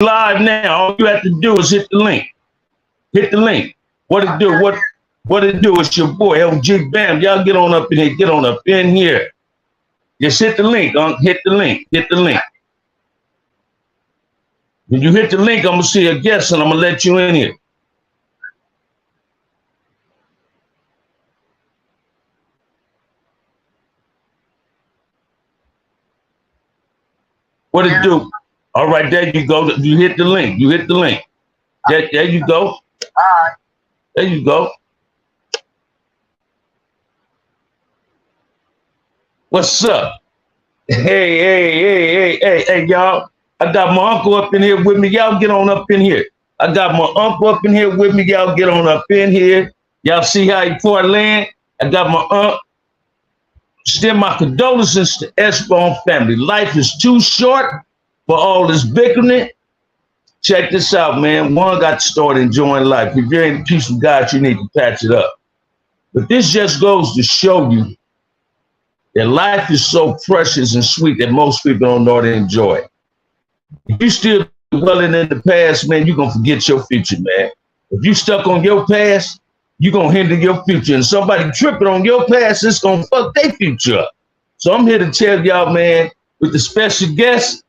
live now. All you have to do is hit the link. Hit the link. What it do? What it do? It's your boy LG Bam. Y'all get on up in here. Get on up in here. Just hit the link. Hit the link. Hit the link. When you hit the link, I'm gonna see a guest and I'm gonna let you in here. What it do? All right, there you go. You hit the link. You hit the link. There you go. There you go. What's up? Hey, y'all. I got my uncle up in here with me. Y'all get on up in here. I got my uncle up in here with me. Y'all get on up in here. Y'all see how he poured land? I got my uncle. Still my condolences to Sbone family. Life is too short for all this bickering. Check this out, man. One got to start enjoying life. If you're in the peace of God, you need to patch it up. But this just goes to show you that life is so precious and sweet that most people don't know how to enjoy it. If you still dwelling in the past, man, you're going to forget your future, man. If you stuck on your past, you're going to hinder your future. And somebody tripping on your past, it's going to fuck their future up. So I'm here to tell y'all, man, with the special guest,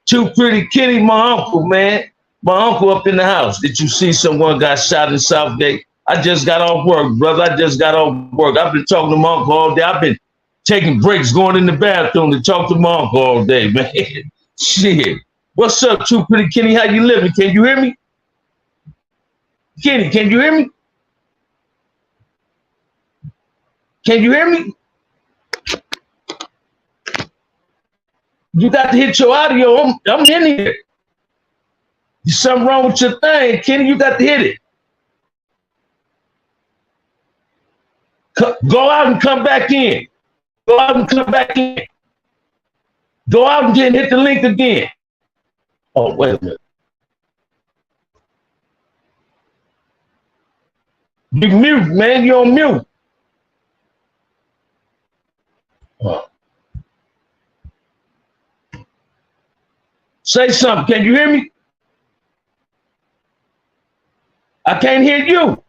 Too Pretty Kitty, my uncle, man. My uncle up in the house. Did you see someone got shot in Southgate? I just got off work, brother. I just got off work. I've been talking to my uncle all day. I've been taking breaks, going in the bathroom to talk to my uncle all day, man. Shit. What's up, Too Pretty Kitty? How you living? Can you hear me? Kitty, can you hear me? Can you hear me? You got to hit your audio. I'm in here. There's something wrong with your thing, Kenny. You got to hit it. Go out and come back in. Go out and come back in. Go out and hit the link again. Oh, wait a minute. You mute, man. You're on mute. Oh. Say something. Can you hear me? I can't hear you.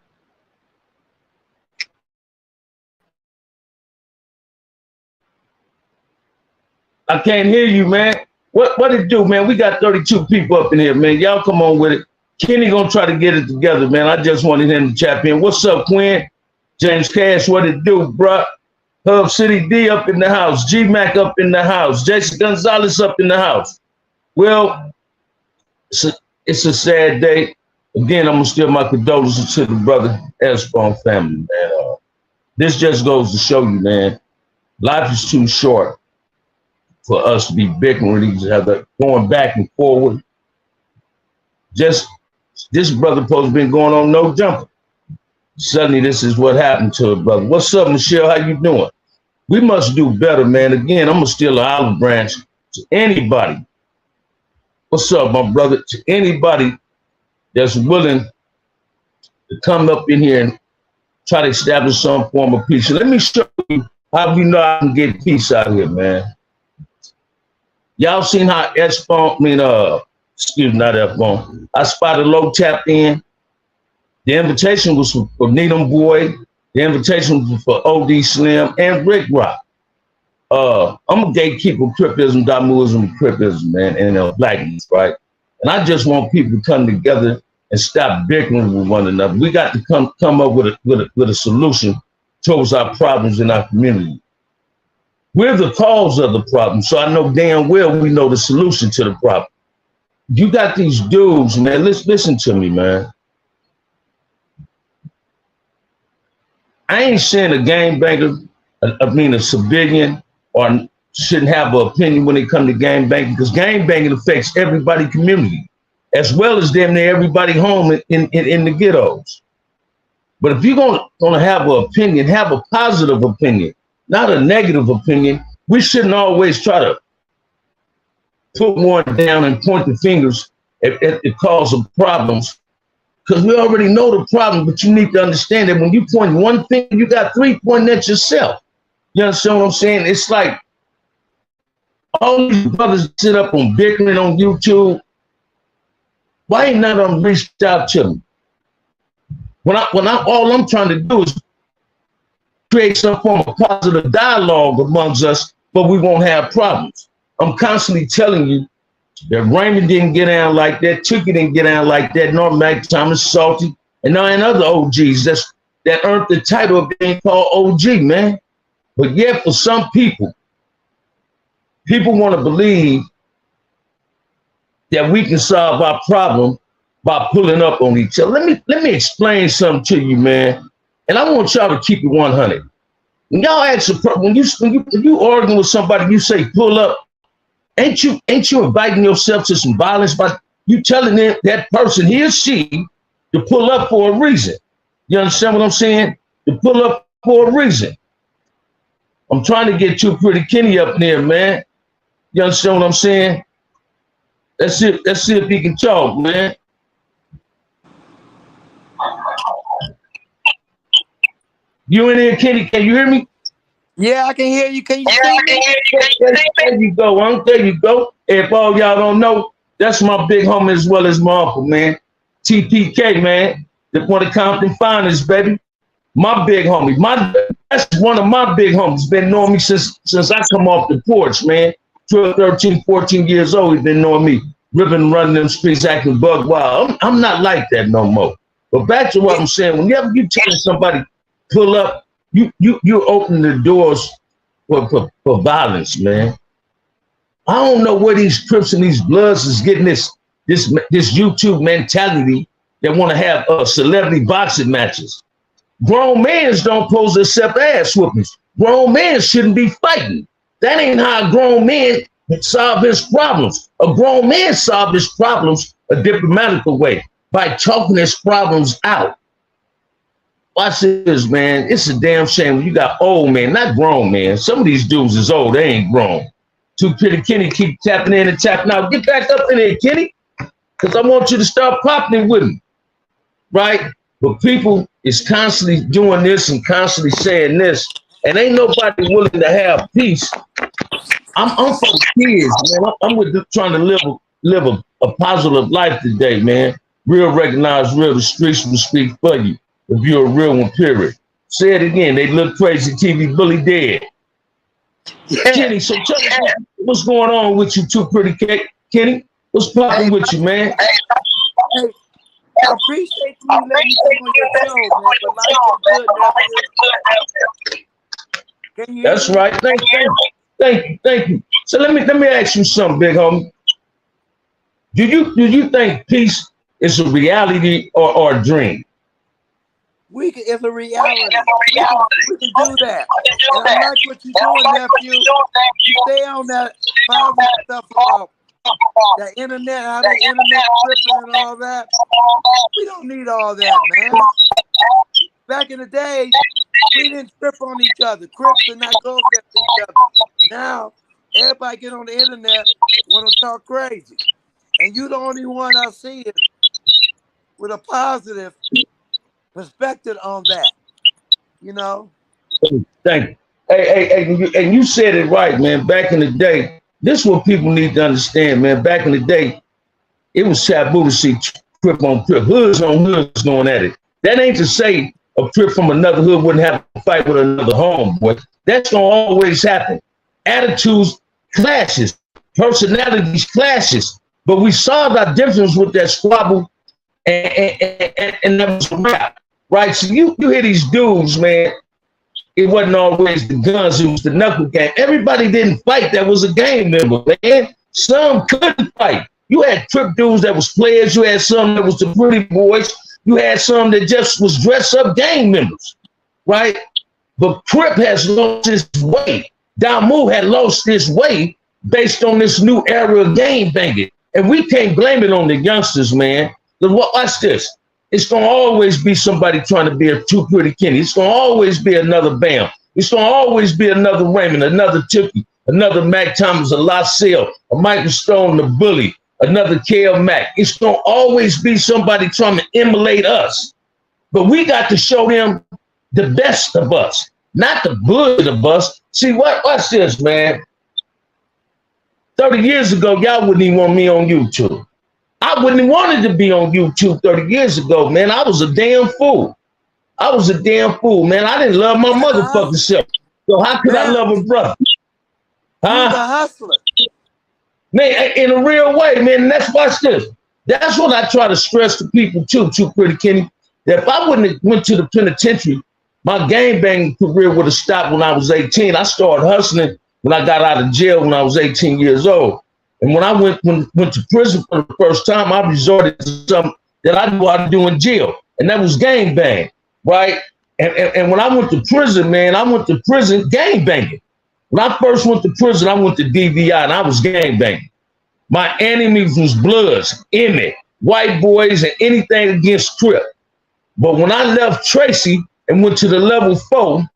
I can't hear you, man. What it do, man? We got 32 people up in here, man. Y'all come on with it. Kenny gonna try to get it together, man. I just wanted him to chap in. What's up, Quinn? James Cash, what it do, bruh? Hub City D up in the house. G-Mac up in the house. Jason Gonzalez up in the house. Well, it's a sad day. Again, I'm gonna steal my condolences to the brother Sbone family, man. This just goes to show you, man, life is too short for us to be bickering with each other, going back and forward. Just this brother supposed to been going on no jumper. Suddenly, this is what happened to a brother. What's up, Michelle? How you doing? We must do better, man. Again, I'm gonna steal an olive branch to anybody. What's up, my brother? To anybody that's willing to come up in here and try to establish some form of peace. So let me show you how we know I can get peace out here, man. Y'all seen how Sbone, excuse me, not Sbone. I spotted Low tapped in. The invitation was for Needham Boy. The invitation was for OD Slim and Rick Rock. I'm a gatekeeper of Crippism, Damuism, and Crippism, man, and blackness, right? And I just want people to come together and stop bickering with one another. We got to come up with a solution towards our problems in our community. We're the cause of the problem, so I know damn well we know the solution to the problem. You got these dudes, man. Listen to me, man. I ain't saying a gangbanger, a civilian, or shouldn't have an opinion when it comes to gang banging, because gang banging affects everybody community, as well as damn near everybody home in the ghettos. But if you're gonna have an opinion, have a positive opinion, not a negative opinion. We shouldn't always try to put one down and point the fingers at the cause of problems, because we already know the problem, but you need to understand that when you point one finger, you got three pointing at yourself. You understand what I'm saying? It's like all these brothers sit up on bickering on YouTube. Why ain't none of them reached out to me? All I'm trying to do is create some form of positive dialogue amongst us, but we won't have problems. I'm constantly telling you that Raymond didn't get down like that, Tookie didn't get down like that, nor Mac Thomas, Salty, and other OGs that earned the title of being called OG, man. But yet, for some people want to believe that we can solve our problem by pulling up on each other. Let me explain something to you, man. And I want y'all to keep it 100. When y'all ask when you arguing with somebody, you say pull up. Ain't you inviting yourself to some violence by you telling that person, he or she, to pull up for a reason? You understand what I'm saying? To pull up for a reason. I'm trying to get Too Pretty Kenny up there, man. You understand what I'm saying? Let's see if he can talk, man. You in there, Kenny? Can you hear me? Yeah, I can hear you. Can you see me? There you go. There you go. If all y'all don't know, that's my big homie as well as my uncle, man. TPK, man. One of the Compton finest, baby. My big homie. That's one of my big homies. Been knowing me since I come off the porch, man. 12, 13, 14 years old, he been knowing me. Ripping, running them streets, acting bug wild. I'm not like that no more. But back to what I'm saying. Whenever you telling somebody pull up, you open the doors for violence, man. I don't know where these Crips and these Bloods is getting this YouTube mentality that want to have celebrity boxing matches. Grown men don't pose to accept ass whoopings. Grown men shouldn't be fighting. That ain't how a grown man solve his problems. A grown man solve his problems a diplomatic way by talking his problems out. Watch this, man. It's a damn shame when you got old men, not grown men. Some of these dudes is old, they ain't grown. Too Pretty Kenny keep tapping in and tapping out. Get back up in there, Kenny, because I want you to start popping with me, right? But people is constantly doing this and constantly saying this, and ain't nobody willing to have peace. I'm for the kids, man. I'm with them trying to live a positive life today, man. Real recognize real, the streets will speak for you. If you're a real one, period. Say it again. They look crazy. TV bully dead. Yeah. Kenny, so tell me what's going on with you, Too Pretty Kenny? What's popping with you, man? Hey, I appreciate you letting me come on your show, man. But life is good, nephew. That's right. Thank you. So let me ask you something, big homie. Do you think peace is a reality or a dream? It's a reality. We can do that. And I like what you're doing, nephew. You stay on that positive stuff about the internet, how the internet tripping and all that. We don't need all that, man. Back in the day, we didn't trip on each other. Crips and not go at each other. Now, everybody get on the internet, want to talk crazy. And you the only one I see it with a positive perspective on that, you know. Thank you. Hey, and you said it right, man. Back in the day, this is what people need to understand, man. Back in the day, it was taboo to see Crip on Crip, hoods on hoods going at it. That ain't to say a Crip from another hood wouldn't have to fight with another homeboy. That's gonna always happen. Attitudes clashes, personalities clashes. But we solved our difference with that squabble, and that was a wrap. Right, so you hear these dudes, man. It wasn't always the guns; it was the knuckle game. Everybody didn't fight. That was a gang member, man. Some couldn't fight. You had Crip dudes that was players. You had some that was the pretty boys. You had some that just was dressed up gang members, right? But Crip has lost his way. Damu had lost his way based on this new era of gang banging, and we can't blame it on the youngsters, man. Watch this. It's going to always be somebody trying to be a Too Pretty Kenny. It's going to always be another Bam. It's going to always be another Raymond, another Tookie, another Mac Thomas, a LaSalle, a Michael Stone, the Bully, another KL Mac. It's going to always be somebody trying to emulate us. But we got to show them the best of us, not the good of us. See, watch this, man. 30 years ago, y'all wouldn't even want me on YouTube. I wouldn't have wanted to be on YouTube 30 years ago, man. I was a damn fool. I was a damn fool, man. I didn't love my motherfucking self. So how could I love a brother? Huh? You're the hustler. Man, in a real way, man. And that's watch this. That's what I try to stress to people too, Pretty Kenny. That if I wouldn't have went to the penitentiary, my gangbang career would have stopped when I was 18. I started hustling when I got out of jail when I was 18 years old. And when I went to prison for the first time, I resorted to something that I knew how to do in jail, and that was gangbang, right? And when I went to prison, man, I went to prison gangbanging. When I first went to prison, I went to DVI, and I was gangbanging. My enemies was Bloods, Emmett, white boys, and anything against Crip. But when I left Tracy and went to the level 4,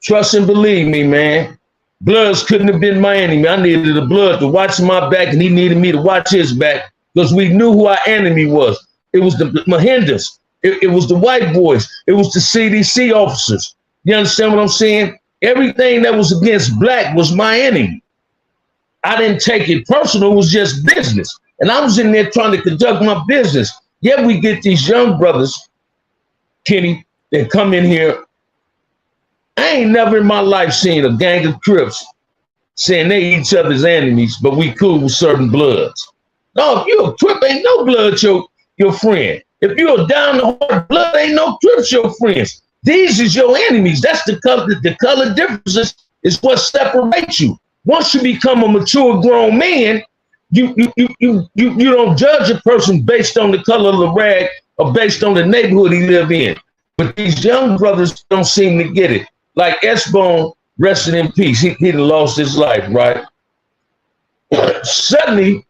trust and believe me, man, Bloods couldn't have been my enemy. I needed a Blood to watch my back, and he needed me to watch his back because we knew who our enemy was. It was the Mahindas. It was the white boys. It was the CDC officers. You understand what I'm saying? Everything that was against black was my enemy. I didn't take it personal. It was just business. And I was in there trying to conduct my business. Yet we get these young brothers, Kenny, that come in here. I ain't never in my life seen a gang of Crips saying they each other's enemies, but we cool with certain Bloods. No, if you're a Crip, ain't no Blood your friend. If you're a down the heart Blood, ain't no Crips your friends. These is your enemies. That's the color differences is what separates you. Once you become a mature grown man, you don't judge a person based on the color of the rag or based on the neighborhood he live in. But these young brothers don't seem to get it. Like Sbone, rested in peace. He done lost his life, right? Suddenly,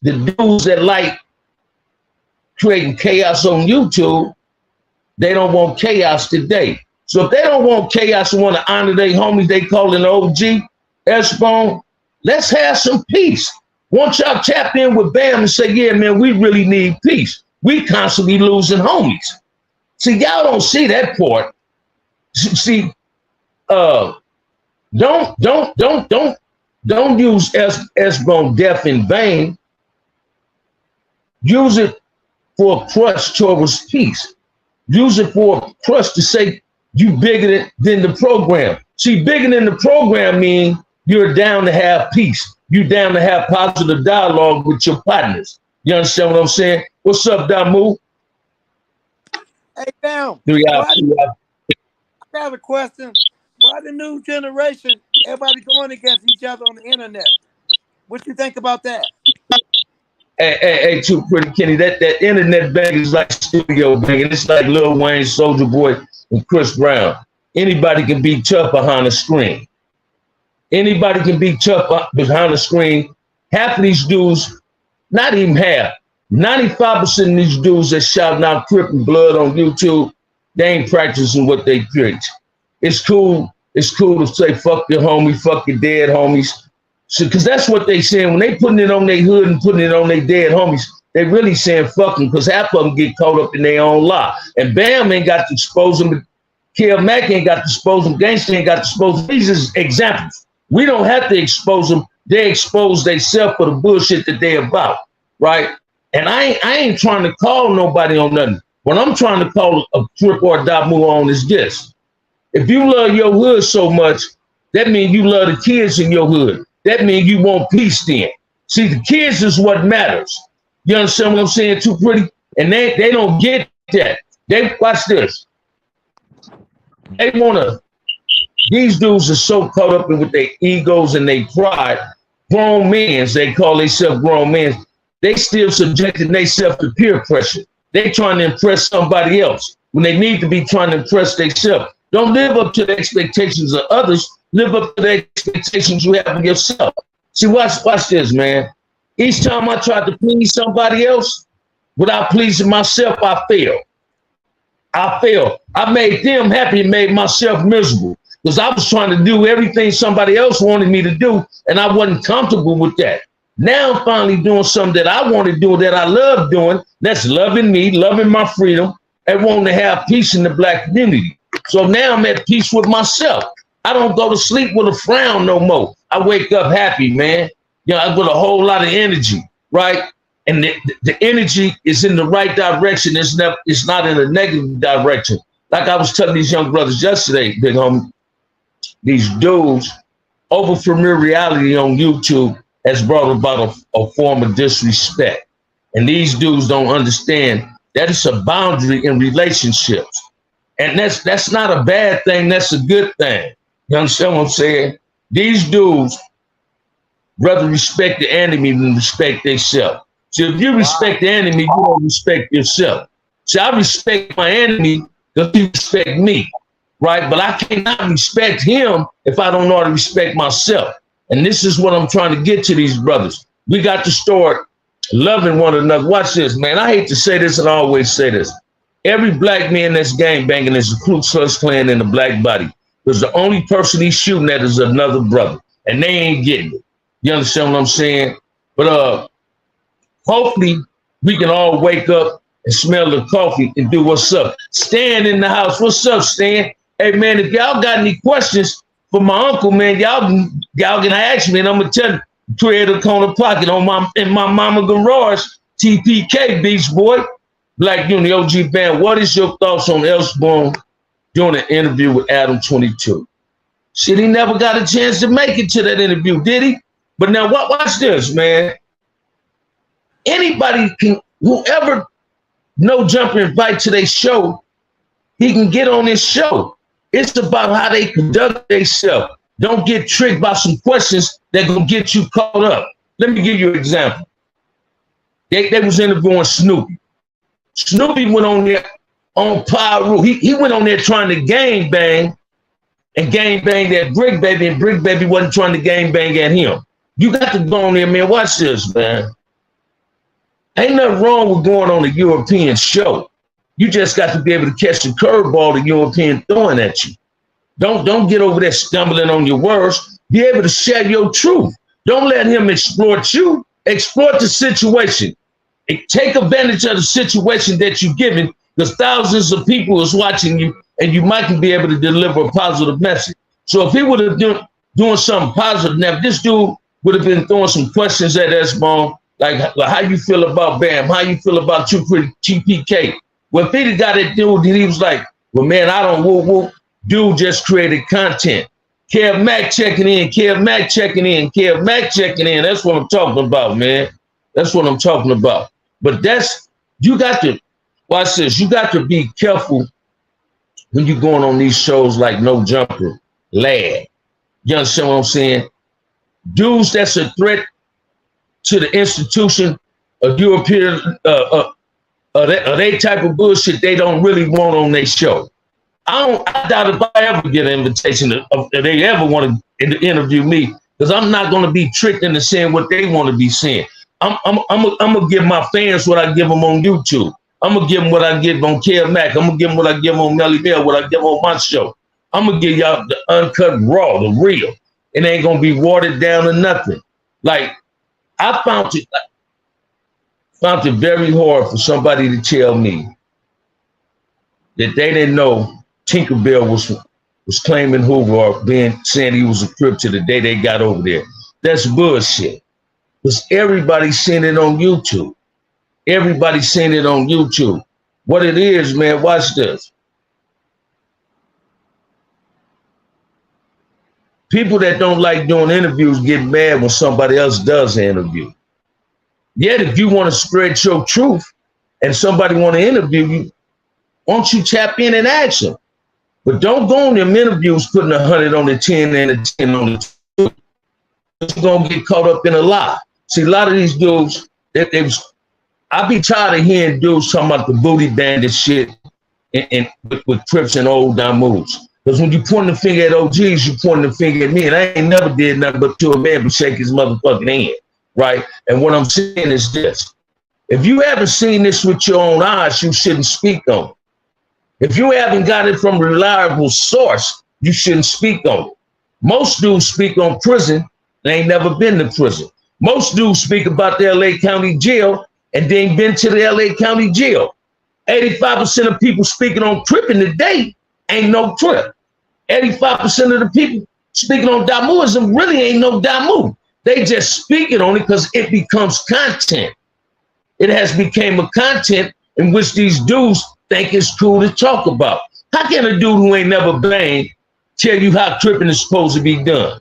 the dudes that like creating chaos on YouTube, they don't want chaos today. So if they don't want chaos and want to honor their homies they call an OG, Sbone, let's have some peace. Once y'all tap in with Bam and say, yeah, man, we really need peace. We constantly losing homies. See, y'all don't see that part. See, don't use Sbone death in vain. Use it for a crutch towards peace. Use it for a crutch to say you bigger than the program. See, bigger than the program means you're down to have peace. You're down to have positive dialogue with your partners. You understand what I'm saying? What's up, Damu? Hey, Bam. I have a question. Why the new generation, everybody going against each other on the internet? What you think about that? Hey, too Pretty Kenny, that internet bang is like studio banging. It's like Lil Wayne, Soulja Boy, and Chris Brown. Anybody can be tough behind a screen. Anybody can be tough behind the screen. Half of these dudes, not even half, 95% of these dudes that shouting out Crip and Blood on YouTube, they ain't practicing what they preach. It's cool to say fuck your homie, fuck your dead homies. So, because that's what they saying. When they putting it on their hood and putting it on their dead homies, they really saying fuck them because half of them get caught up in their own lie. And Bam ain't got to expose them. Kill Mac ain't got to expose them. Gangsta ain't got to expose them. These is examples. We don't have to expose them. They expose themselves for the bullshit that they about, right? And I ain't trying to call nobody on nothing. What I'm trying to call a Crip or a Damu on is this. If you love your hood so much, that means you love the kids in your hood. That means you want peace then. See, the kids is what matters. You understand what I'm saying, too Pretty? And they don't get that. They watch this. They wanna, these dudes are so caught up in with their egos and their pride. Grown men, they call themselves grown men. They still subjecting themselves to peer pressure. They trying to impress somebody else when they need to be trying to impress themselves. Don't live up to the expectations of others. Live up to the expectations you have of yourself. See, watch this, man. Each time I tried to please somebody else without pleasing myself, I failed. I made them happy and made myself miserable because I was trying to do everything somebody else wanted me to do, and I wasn't comfortable with that. Now I'm finally doing something that I want to do, that I love doing. That's loving me, loving my freedom, and wanting to have peace in the Black community. So now I'm at peace with myself. I don't go to sleep with a frown no more. I wake up happy, man. You know, with a whole lot of energy, right? and the energy is in the right direction. It's not in a negative direction. Like I was telling these young brothers yesterday, big homie, these dudes, over familiarity on YouTube has brought about a form of disrespect. And these dudes don't understand that it's a boundary in relationships. And that's not a bad thing, that's a good thing. You understand what I'm saying? These dudes rather respect the enemy than respect themselves. So if you respect the enemy, you don't respect yourself. So I respect my enemy because he respect me, right? But I cannot respect him if I don't know how to respect myself. And this is what I'm trying to get to these brothers. We got to start loving one another. Watch this, man. I hate to say this and I always say this. Every black man that's gangbanging is a Ku Klux Klan in the black body. Because the only person he's shooting at is another brother. And they ain't getting it. You understand what I'm saying? But hopefully we can all wake up and smell the coffee and do what's up. Stan in the house. What's up, Stan? Hey, man, if y'all got any questions for my uncle, man, y'all can ask me and I'm going to tell you. Creator Corner Pocket in my mama garage, TPK Beach Boy, Black Unity OG Band. What is your thoughts on Sbone doing an interview with Adam 22? Shit, he never got a chance to make it to that interview, did he? But now watch this, man. Anybody can, whoever No Jumper invite to their show, he can get on this show. It's about how they conduct themselves. Don't get tricked by some questions that gonna get you caught up. Let me give you an example. They was interviewing Snoopy. Snoopy went on there on Pyro. He went on there trying to gang bang that Brick Baby, and Brick Baby wasn't trying to gang bang at him. You got to go on there, man. Watch this, man. Ain't nothing wrong with going on a European show. You just got to be able to catch the curveball the European throwing at you. Don't get over there stumbling on your words. Be able to share your truth. Don't let him exploit you. Exploit the situation. Take advantage of the situation that you're given, because thousands of people is watching you, and you might be able to deliver a positive message. So if he would have doing something positive, now if this dude would have been throwing some questions at Sbone, like how you feel about Bam, how you feel about TPK. Well, if he'd have got it, dude, he was like, well, man, I don't whoop. Dude just created content. Kev Mack checking in, Kev Mack checking in, Kev Mack checking in. That's what I'm talking about, man. That's what I'm talking about. But you got to, watch this, you got to be careful when you're going on these shows like No Jumper, Lad. You understand what I'm saying? Dudes that's a threat to the institution of European, they type of bullshit they don't really want on their show. I doubt if I ever get an invitation if they ever want to interview me, because I'm not going to be tricked into saying what they want to be saying. I'm gonna give my fans what I give them on YouTube. I'm gonna give them what I give on Kev Mack. I'm gonna give them what I give on Melly Bell, what I give on my show. I'm gonna give y'all the uncut raw, the real. It ain't gonna be watered down or nothing. Like I found it very hard for somebody to tell me that they didn't know Tinkerbell was claiming Hoover, saying he was a Crip to the day they got over there. That's bullshit. Because everybody's seen it on YouTube. Everybody's seen it on YouTube. What it is, man, watch this. People that don't like doing interviews get mad when somebody else does an interview. Yet if you want to spread your truth and somebody want to interview you, why don't you tap in and ask them? But don't go on them interviews putting 100 on the 10 and a 10 on the 2. You're going to get caught up in a lie. See, a lot of these dudes, I be tired of hearing dudes talking about the booty bandit shit and with Crips and old down moves. Because when you point the finger at OGs, you point the finger at me, and I ain't never did nothing but to a man but shake his motherfucking hand, right? And what I'm saying is this. If you haven't seen this with your own eyes, you shouldn't speak on it. If you haven't got it from a reliable source, you shouldn't speak on it. Most dudes speak on prison, they ain't never been to prison. Most dudes speak about the LA County Jail and they ain't been to the LA County Jail. 85% of people speaking on Cripping today ain't no Crip. 85% of the people speaking on Damuism really ain't no Damu. They just speaking on it because it becomes content. It has become a content in which these dudes think it's cool to talk about. How can a dude who ain't never banged tell you how tripping is supposed to be done?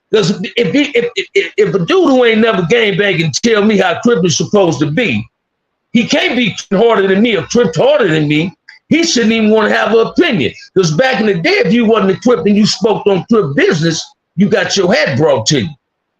Because if a dude who ain't never gang bang can tell me how tripping is supposed to be, he can't be harder than me or tripped harder than me. He shouldn't even want to have an opinion. Because back in the day, if you wasn't equipped and you spoke on crip business, you got your head brought to you.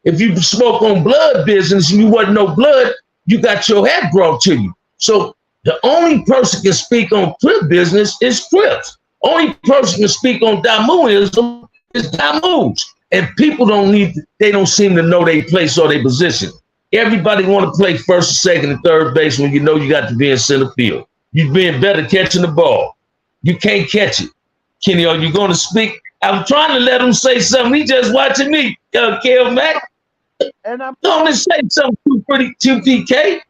If you spoke on blood business and you wasn't no blood, you got your head brought to you. So the only person can speak on crip business is Crips. Only person can speak on Damuism is Damus. And people they don't seem to know their place or their position. Everybody want to play first, second, and third base when you know you got to be in center field. You're being better catching the ball. You can't catch it. Kenny, are you going to speak? I'm trying to let him say something. He just watching me, Kel Mack. And I'm going to say something too PK.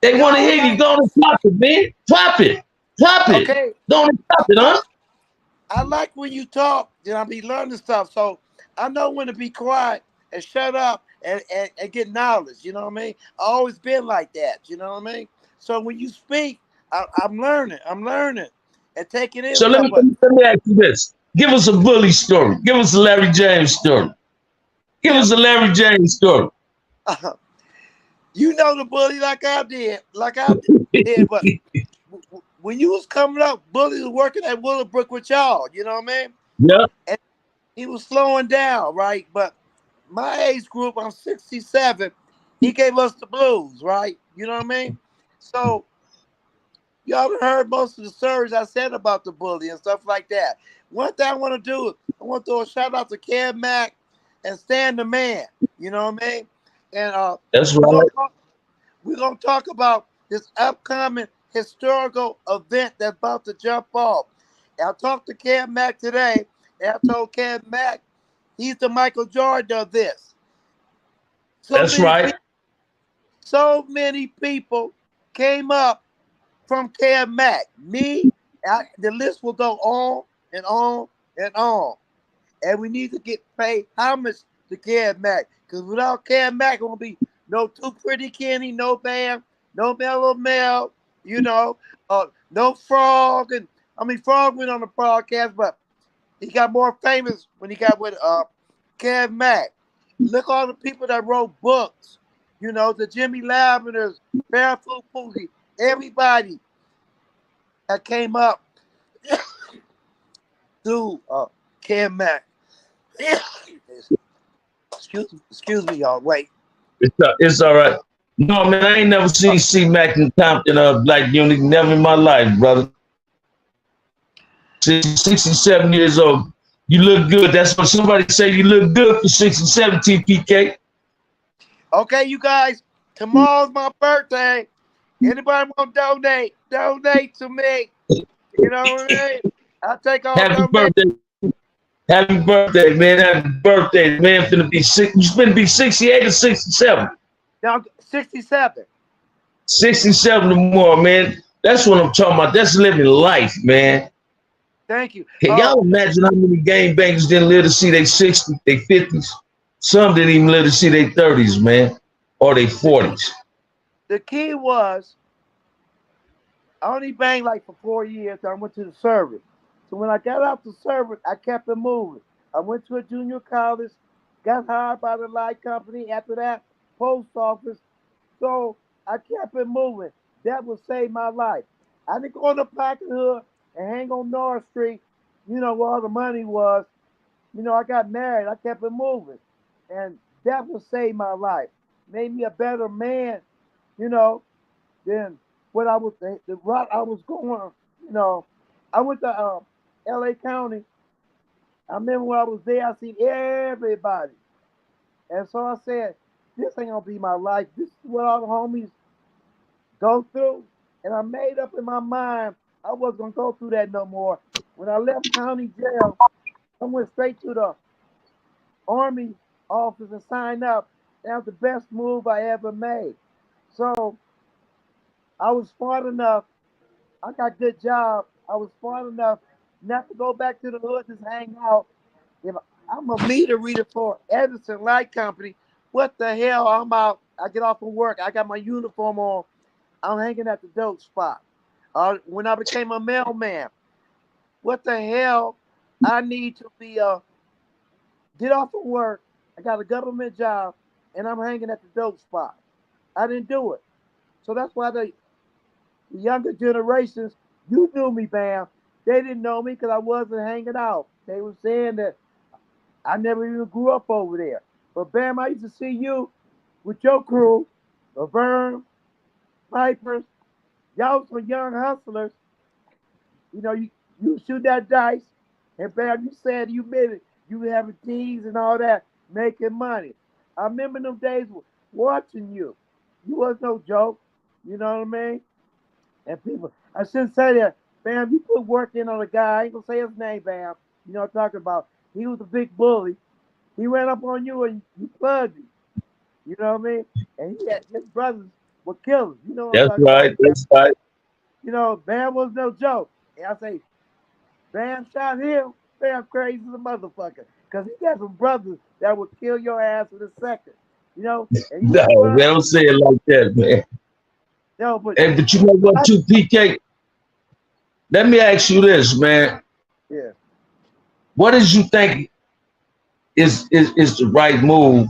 They want to hear you. Go and pop it, man. Pop it. Pop it. Okay. Go and pop it, huh? I like when you talk, I be learning stuff. So I know when to be quiet and shut up and get knowledge. You know what I mean? I always been like that. You know what I mean? So when you speak, I'm learning. I'm learning and taking it. So let me ask you this. Give us a bully story. Give us a Larry James story. Give us a Larry James story. You know the bully like I did. But when you was coming up, Bully was working at Willowbrook with y'all. You know what I mean? Yeah. And he was slowing down, right? But my age group, I'm 67. He gave us the blues, right? You know what I mean? So y'all heard most of the stories I said about the Bully and stuff like that. One thing I want to do, I want to throw a shout out to Cam Mack and Stan the Man. You know what I mean? And that's right. We're gonna talk about this upcoming historical event that's about to jump off. And I talked to Cam Mack today, and I told Cam Mack he's the Michael Jordan of this. That's right. So many people came up from Cam Mack. The list will go on and on and on. And we need to get paid homage to Cam Mack. Because without Cam Mack, it won't be no Too Pretty Kenny, no Bam, no Mellow Mel, no Frog. Frog went on the broadcast, but he got more famous when he got with Cam Mack. Look all the people that wrote books. The Jimmy Lavenders, Barefoot Poogie, everybody that came up through Cam Mack. Excuse me, y'all. Wait. It's all right. No, man, I ain't never seen C Mac in Compton Black Unity. Never in my life, brother. 67 years old. You look good. That's what somebody say. You look good for 67, TPK. Okay, you guys. Tomorrow's my birthday. Anybody want to donate? Donate to me. You know what I mean? I'll take all Happy donations. birthday. Happy birthday, man. Happy birthday, man. Finna be sick. You finna be 68 or 67? No, 67. 67 or more, man. That's what I'm talking about. That's living life, man. Thank you. Can y'all imagine how many gangbangers didn't live to see their 60s, their 50s? Some didn't even live to see their 30s, man, or their 40s. The key was, I only banged like for 4 years. I went to the service. So when I got out the service, I kept it moving. I went to a junior college, got hired by the light company. After that, post office. So I kept it moving. That would save my life. I didn't go on the Pocket Hood and hang on North Street, where all the money was. I got married. I kept it moving. And that would save my life. Made me a better man, than what I was, the route I was going. I went to LA County. I remember when I was there, I seen everybody. And so I said, this ain't gonna be my life. This is what all the homies go through. And I made up in my mind I wasn't gonna go through that no more. When I left county jail, I went straight to the Army office and signed up. That was the best move I ever made. So I was smart enough. I got good job. I was smart enough not to go back to the hood, just hang out. If I'm a meter reader for Edison Light Company, what the hell? I'm out I get off from work. I got my uniform on. I'm hanging at the dope spot. When I became a mailman, what the hell? I need to be get off from work. I got a government job, and I'm hanging at the dope spot. I didn't do it. So that's why the younger generations, you knew me, Bam. They didn't know me because I wasn't hanging out. They were saying that I never even grew up over there. But Bam, I used to see you with your crew, Laverne, Pipers. Y'all some young hustlers. You know, you shoot that dice, and Bam, you said you made it. You were having teams and all that, making money. I remember them days watching you. You was no joke. You know what I mean? And people, I shouldn't say that. Bam, you put work in on a guy. I ain't gonna say his name, Bam. You know what I'm talking about. He was a big bully. He ran up on you and you plugged him. You know what I mean? And he had his brothers were killers. You know what I'm That's talking about. right. That's right. You know, Bam was no joke. And I say, Bam shot him. Bam crazy as a motherfucker. Because he got some brothers that would kill your ass in a second. You know? And you No, was they running. don't say it like that, man. No, but But you know what, too, PK? Let me ask you this, man. yeah. What did you think is the right move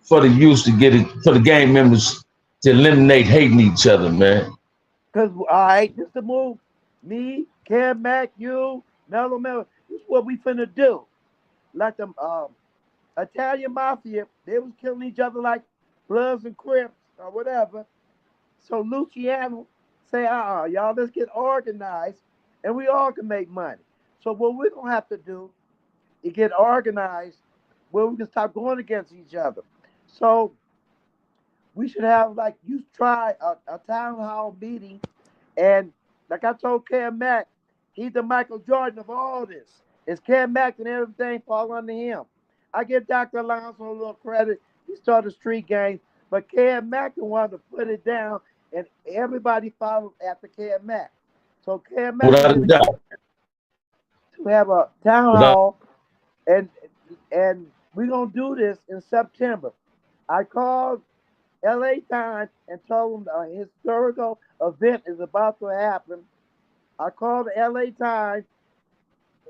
for the youth to get it, for the gang members to eliminate hating each other, man? Because, all right, this the move. Me, Cam Mac, you, Mellow Mellow. This is what we finna do. Like them Italian mafia, they was killing each other like Bloods and Crips or whatever. So Luciano say, y'all, let's get organized and we all can make money. So what we're gonna have to do is get organized where we can stop going against each other. So we should have like you try a town hall meeting and like I told Cam Mack, he's the Michael Jordan of all this. It's Cam Mack and everything fall under him. I give Dr. Alonso a little credit. He started street gangs, but Cam Mack the one to put it down, and everybody followed after Cam Mack. So Cam Mack Without wanted a doubt. to have a town Without, hall, and we're gonna do this in September. I called LA Times and told them a historical event is about to happen. I called the LA Times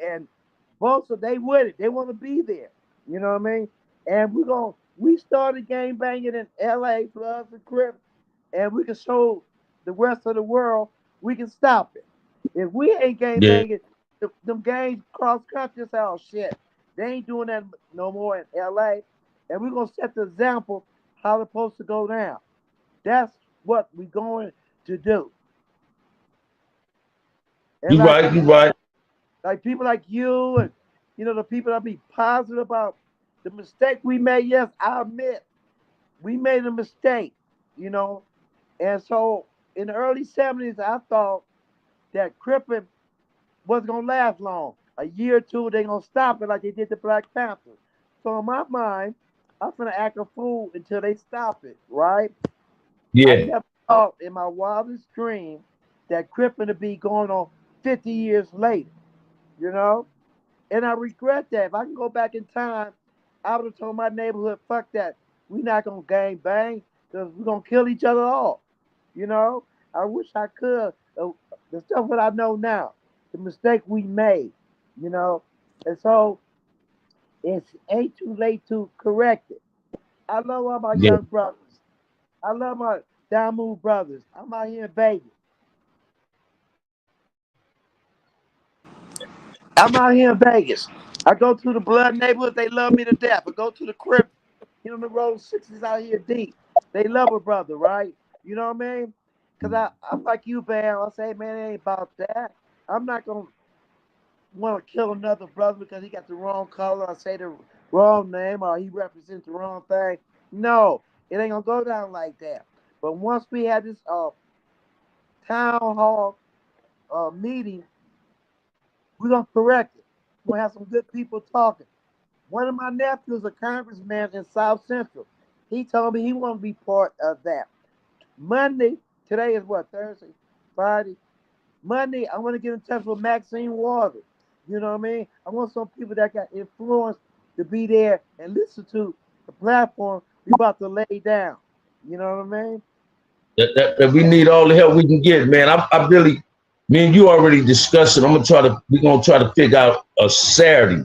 and both of they with it. They want to be there. You know what I mean? And we started game banging in LA, Floods and Crips, and we can show the rest of the world we can stop it. If we ain't game yeah, banging, them gangs cross country say, oh shit, they ain't doing that no more in LA. And we're gonna set the example how it's supposed to go down. That's what we're going to do. And you right, you right. like people like you and the people that be positive about the mistake we made. Yes, I admit we made a mistake, you know. And so in the early 70s, I thought that cripping wasn't gonna last long. A year or two, they gonna stop it like they did the Black Panthers. So in my mind, I'm gonna act a fool until they stop it, right? I Yeah, never thought in my wildest dream that cripping would be going on 50 years later, you know? And I regret that. If I can go back in time, I would have told my neighborhood, fuck that. We're not going to gang bang because we're going to kill each other off. You know? I wish I could. The stuff that I know now, the mistake we made, you know? And so it's ain't too late to correct it. I love all my yeah. young brothers. I love my Damu brothers. I'm out here in Vegas. I'm out here in Vegas. I go to the blood neighborhood. They love me to death. I go to the crib. The road 60s out here deep. They love a brother, right? You know what I mean? Because I'm like you, Bam. I say, man, it ain't about that. I'm not going to want to kill another brother because he got the wrong color or say the wrong name or he represents the wrong thing. No, it ain't going to go down like that. But once we had this town hall meeting, we're going to correct it. We're going to have some good people talking. One of my nephews, a congressman in South Central, he told me he want to be part of that. Monday, today is what, Thursday, Friday? Monday, I want to get in touch with Maxine Waters. You know what I mean? I want some people that got influence to be there and listen to the platform we about to lay down. You know what I mean? That we need all the help we can get, man. I really, me and you already discussed it. We're gonna try to figure out a Saturday.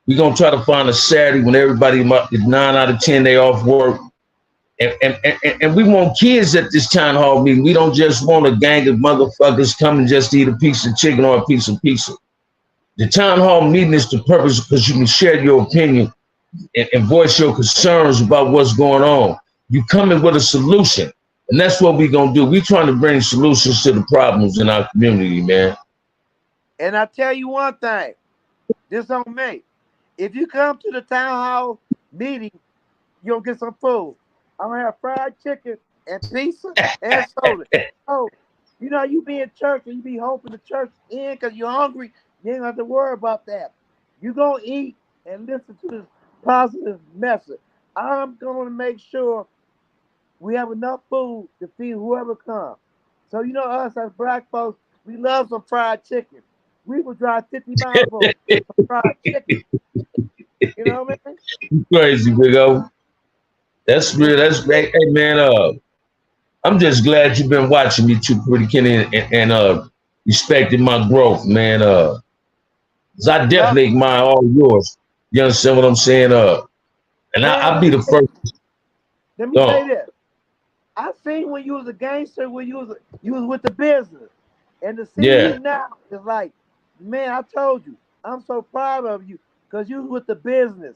We're gonna try to find a Saturday when everybody is 9 out of 10 they off work. And we want kids at this town hall meeting. We don't just want a gang of motherfuckers coming just to eat a piece of chicken or a piece of pizza. The town hall meeting is the purpose because you can share your opinion and voice your concerns about what's going on. You come in with a solution. And that's what we're going to do. We're trying to bring solutions to the problems in our community, man. And I tell you one thing, this on me. If you come to the town hall meeting, you'll get some food. I'm going to have fried chicken and pizza and soda. Oh, you know, you be in church and you be hoping the church in because you're hungry. You ain't have to worry about that. You're going to eat and listen to this positive message. I'm going to make sure we have enough food to feed whoever comes. So, you know, us as black folks, we love some fried chicken. We would drive 50 miles for some fried chicken. You know what I mean? You crazy, big O. That's real. That's great. Hey, man, I'm just glad you've been watching me too, Pretty Kenny, and respecting my growth, man. 'Cause I definitely admire all yours. You understand what I'm saying? And I'll be the first. Let me say this. I seen when you was a gangster, when you was with the business, and to see you now is like, man, I told you, I'm so proud of you because you was with the business.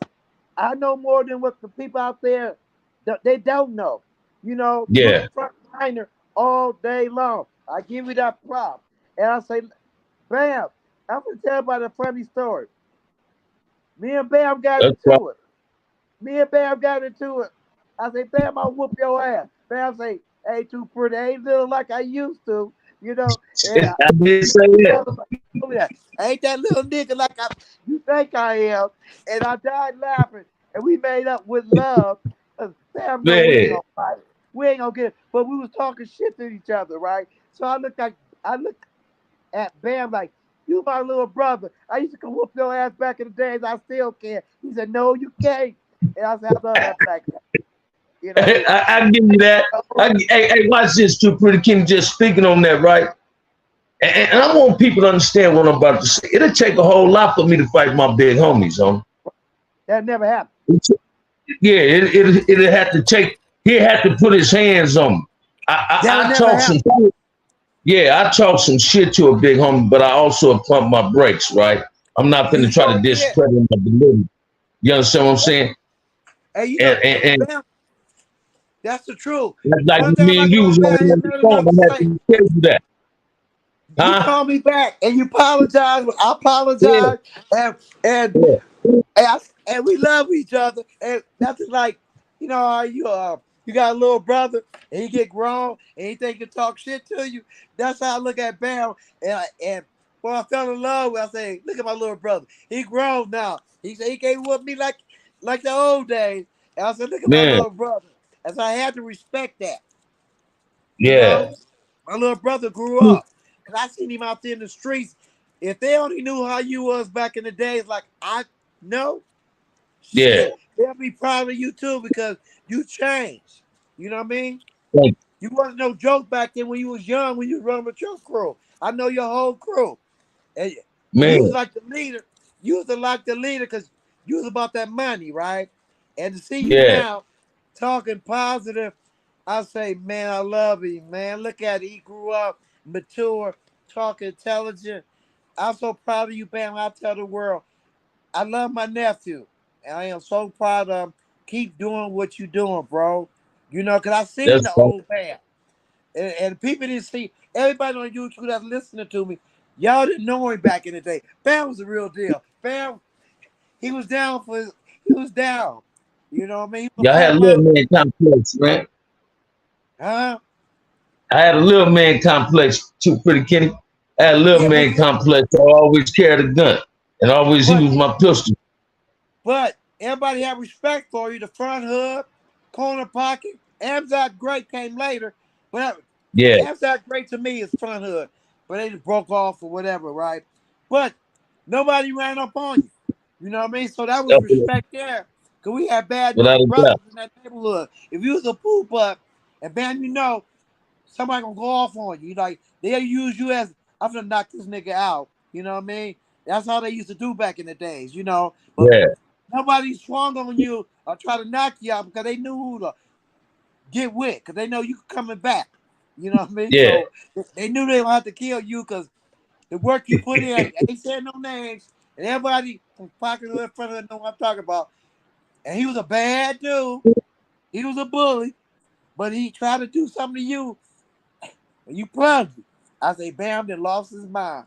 I know more than what the people out there they don't know. You know, you're a frontliner all day long. I give you that prop, and I say, Bam, I'm gonna tell about a funny story. Me and Bam got into it. I say, Bam, I'll whoop your ass. Bam say, hey, too pretty, ain't little like I used to, you know. And I did say that. Ain't that little nigga like you think I am. And I died laughing. And we made up with love. Bam, no, we ain't gonna fight. We ain't gonna get it. But we was talking shit to each other, right? So I looked at Bam like, you my little brother. I used to come whoop your ass back in the days. I still can. He said, no, you can't. And I said, I love that black guy. You know, I give you that. Hey, watch this too, Pretty Kenny. Just speaking on that, right? And I want people to understand what I'm about to say. It'll take a whole lot for me to fight my big homies, That never happened. Yeah, it'll have to take. He had to put his hands on me. I talk some. Yeah, I talk some shit to a big homie, but I also pump my brakes, right? I'm not gonna try to discredit my delivery. You understand what I'm saying? Hey, you know, and that's the truth. Like me and you was on the phone, I had to tell you that. You call me back and you apologize. I apologize, and we love each other. And that's like, you know how you got a little brother and he get grown and he think he can talk shit to you. That's how I look at Bam. And when I fell in love with, I say, look at my little brother. He grown now. He said he can't whoop me like the old days. And I said, look at my little brother. And so I had to respect that. You know? My little brother grew up. Cause I seen him out there in the streets. If they only knew how you was back in the days, like I know, shit, they'll be proud of you too because you changed. You know what I mean? You wasn't no joke back then when you was young, when you was running with your crew. I know your whole crew. And you was like the leader. You was like the leader because you was about that money, right? And to see you now talking positive, I say, man, I love him, man. Look at it. He grew up, mature, talking intelligent. I'm so proud of you, Bam. I tell the world, I love my nephew. And I am so proud of him. Keep doing what you're doing, bro. You know, because I seen the old Bam. And people didn't see, everybody on YouTube that's listening to me, y'all didn't know him back in the day. Bam was the real deal. Bam, he was down. You know what I mean? Y'all had a little man complex, man. Huh? I had a little man complex too, Pretty Kenny. I had a little man complex. I always carried a gun and always used my pistol. But everybody had respect for you. The front hood, corner pocket. Amzak Great came later. But Amzak Great to me is front hood. But they just broke off or whatever, right? But nobody ran up on you. You know what I mean? So that was respect there. Because we had bad Without a brothers doubt. in that neighborhood. If you was a poop up, and man, you know, somebody gonna go off on you. Like, they'll use you as, I'm gonna knock this nigga out. You know what I mean? That's how they used to do back in the days, you know. But Yeah. nobody swung on you or try to knock you out because they knew who to get with, because they know you coming back. You know what I mean? Yeah. So they knew they would have to kill you because the work you put in, I ain't saying no names, and everybody from Pocket Hood, front of know what I'm talking about. And he was a bad dude. He was a bully, but he tried to do something to you, and you plugged him. I say, bam, then lost his mind.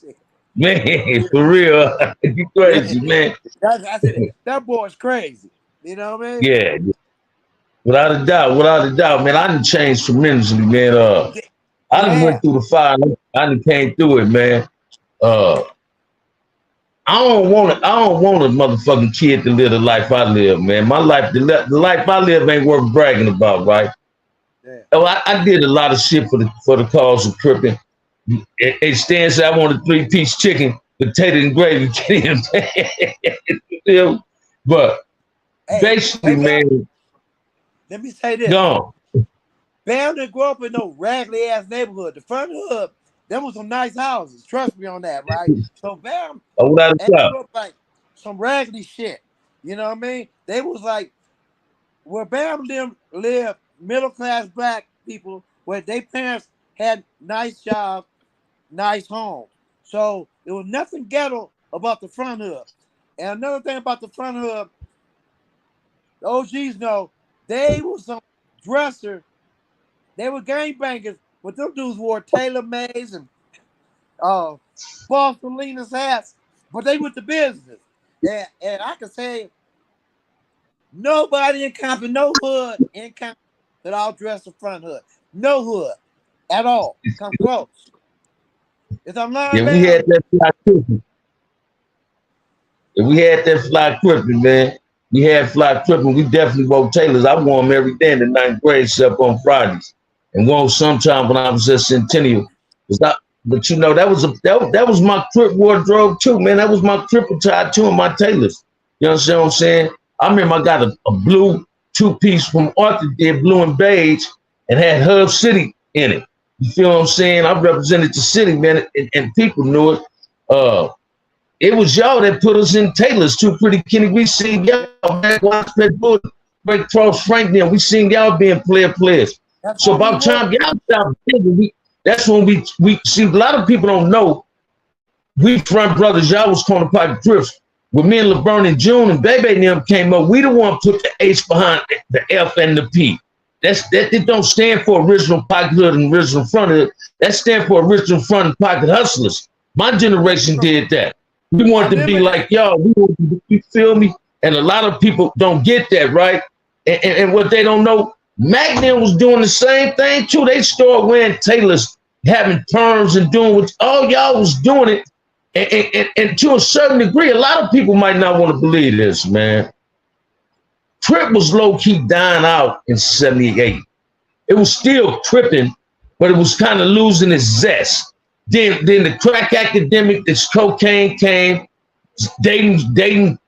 Shit. Man, for real. You crazy, man. I said, that boy's crazy. You know what I mean? Yeah. Without a doubt, man. I done changed tremendously, man. I done Yeah. went through the fire. I done came through it, man. I don't want a motherfucking kid to live the life I live, man. My life, the life I live ain't worth bragging about, right? Yeah. Oh, I did a lot of shit for the cause of cripping. It stands that I want a 3-piece chicken, potato and gravy. But Hey, basically, man, let me say this. gone. Bam didn't grow up in no raggedy ass neighborhood. The front hood, there was some nice houses. Trust me on that, right? So Bam Oh, without a ain't doubt. grew up like some raggedy shit. You know what I mean? They was like where Bam lived middle class black people where their parents had nice jobs, nice homes. So there was nothing ghetto about the front hood. And another thing about the front hood, the OGs know they was some dresser. They were gangbangers, but them dudes wore Taylor Mays and Boston Lena's hats, but they went to business. And I can say nobody in Compton, no hood in Compton that all dress the front hood. No hood at all. Come close. If I'm lying, Yeah, we Bam, had that fly crippin'. If we had that fly crippin', man. We had fly crippin'. We definitely wore Taylors. I wore them every day in the 9th grade, except on Fridays. And wore sometime when I was at Centennial. But you know, that was my crip wardrobe too, man. That was my crip attire too, and my Taylors. You understand what I'm saying? I remember I got a blue 2-piece from Arthur, did blue and beige, and had Hub City in it. You feel what I'm saying? I represented the city, man, and people knew it. It was y'all that put us in Taylor's too, Pretty Kenny. We seen y'all back Break Cross Frank then. We seen y'all being players. that's So how we about were. time y'all stopped thinking, that's when we see a lot of people don't know. We front brothers, y'all was Corner Pocket Crips. When me and LeBron and June and Bebe and them came up, we the one put the H behind the F and the P. That it don't stand for original pocket hood and original front hood. That stand for original front and pocket hustlers. My generation did that. We wanted to be like y'all. You feel me? And a lot of people don't get that, right? And what they don't know, Magnum was doing the same thing too. They started wearing Taylors, having perms and doing what all y'all was doing it. And to a certain degree, a lot of people might not want to believe this, man. Crip was low-key dying out in 78. It was still tripping, but it was kind of losing its zest. Then the crack epidemic, this cocaine came, dating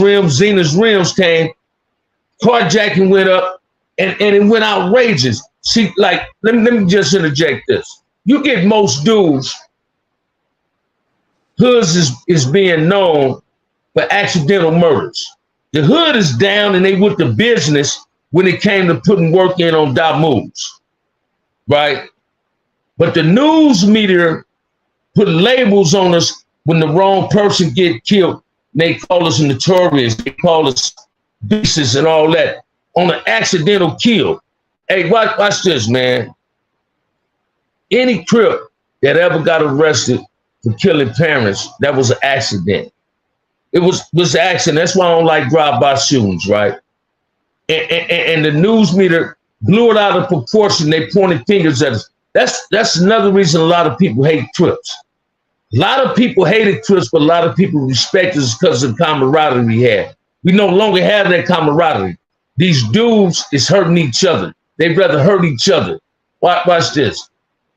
rims, Zena's rims came, carjacking went up, and it went outrageous. See, like, let me just interject this. You get most dudes, hoods is being known for accidental murders. The hood is down and they went to business when it came to putting work in on dot moves, right? But the news media put labels on us when the wrong person get killed. They call us notorious. They call us beasts and all that on an accidental kill. Hey, watch this, man. Any Crip that ever got arrested for killing parents, that was an accident. It was an accident. That's why I don't like drive-by shootings, right? And the news media blew it out of proportion. They pointed fingers at us. That's another reason a lot of people hate Crips. A lot of people hated Crips, but a lot of people respect us because of the camaraderie we had. We no longer have that camaraderie. These dudes is hurting each other. They'd rather hurt each other. Watch this.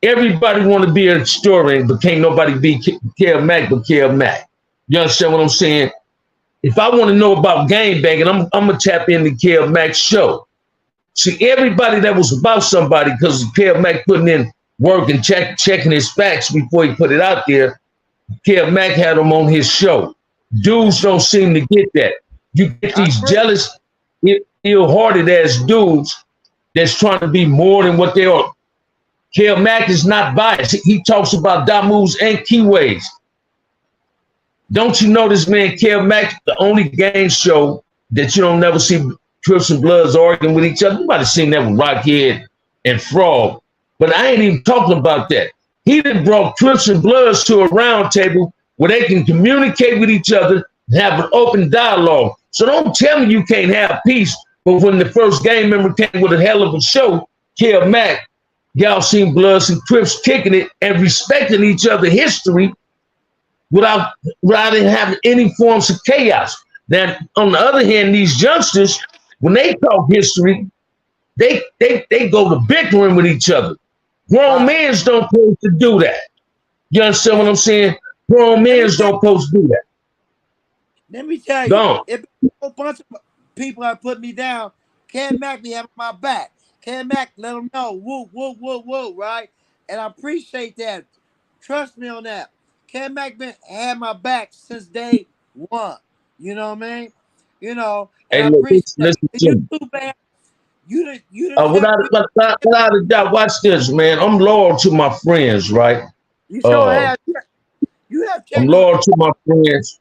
Everybody want to be a historian, but can't nobody be Kev Mack but Kev Mack. You understand what I'm saying? if I want to know about game banging, I'm gonna tap into Kev Mack's show. See, everybody that was about somebody, because Kev Mack putting in work and checking his facts before he put it out there. Kev Mack had him on his show. Dudes don't seem to get that. You get these jealous, ill-hearted ass dudes that's trying to be more than what they are. Kev Mack is not biased. He talks about dot moves and keyways. Don't you know this man, Kev Mack, the only game show that you don't never see Crips and Bloods arguing with each other? You might have seen that with Rockhead and Frog, but I ain't even talking about that. He done brought Crips and Bloods to a round table where they can communicate with each other and have an open dialogue. So don't tell me you can't have peace, but when the first gang member came with a hell of a show, Kev Mack, y'all seen Bloods and Crips kicking it and respecting each other's history without having any forms of chaos. Now, on the other hand, these youngsters, when they talk history, they go to bickering with each other. Grown men don't supposed to do that. You understand what I'm saying? Grown men don't supposed to do that. Let me tell you, if a bunch of people have put me down, Kev Mack be having my back. Kev Mack let them know, woo, woo, woo, woo, right? And I appreciate that. Trust me on that. Kev Mack had my back since day one. You know what I mean? You know, and Hey, I look, appreciate listen that. to me. You too, man. You didn't Without a doubt, watch this, man. I'm loyal to my friends, right? You sure have. You have I'm loyal to my friends.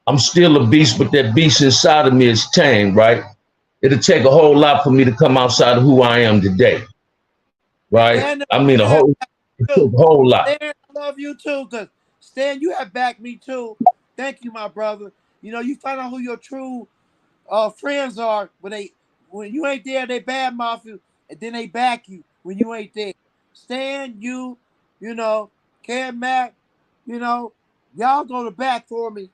I'm still a beast, but that beast inside of me is tame, right? It'll take a whole lot for me to come outside of who I am today, right? I mean, a whole lot. Stan, I love you too, because Stan, you have backed me too. Thank you, my brother. You know, you find out who your true friends are when you ain't there, they badmouth you, and then they back you when you ain't there. Stan, you know, Kev Mack, you know, y'all go to bat for me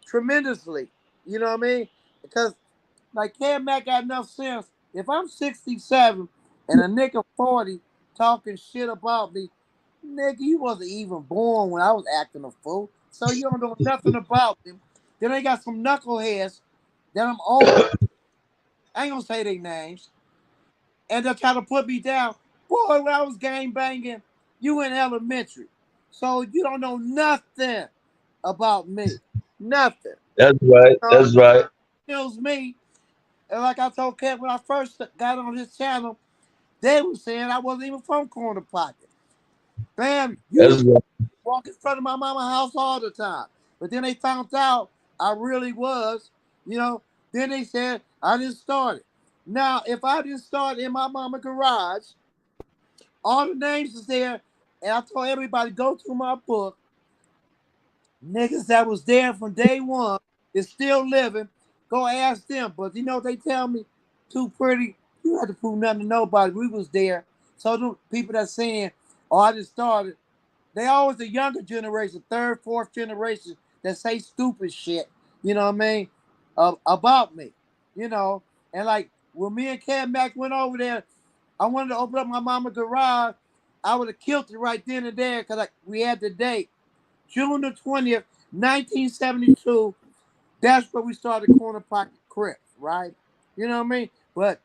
tremendously. You know what I mean? Because like Kev Mack got enough sense. If I'm 67 and a nigga 40 talking shit about me, nigga, you wasn't even born when I was acting a fool. So you don't know nothing about them. Then they got some knuckleheads that I'm older. I ain't gonna say their names. And they'll try to put me down. Boy, when I was gang banging, you in elementary. So you don't know nothing about me. Nothing. That's right. That's right. It was me. And like I told Kev when I first got on his channel, they were saying I wasn't even from Corner Pocket. Bam, you walk in front of my mama's house all the time. But then they found out I really was, you know. Then they said I didn't start it. Now, if I didn't start in my mama's garage, all the names is there, and I told everybody, go through my book. Niggas that was there from day one is still living. Go ask them. But you know what they tell me? Too pretty. You had to prove nothing to nobody. We was there. So the people that saying, oh, I just started, they always the younger generation, third, fourth generation that say stupid shit, you know what I mean, about me, you know. And like when me and Kev Mack went over there, I wanted to open up my mama's garage. I would have killed it right then and there because we had the date. June the 20th, 1972. That's where we started Corner Pocket Crips, right? You know what I mean? But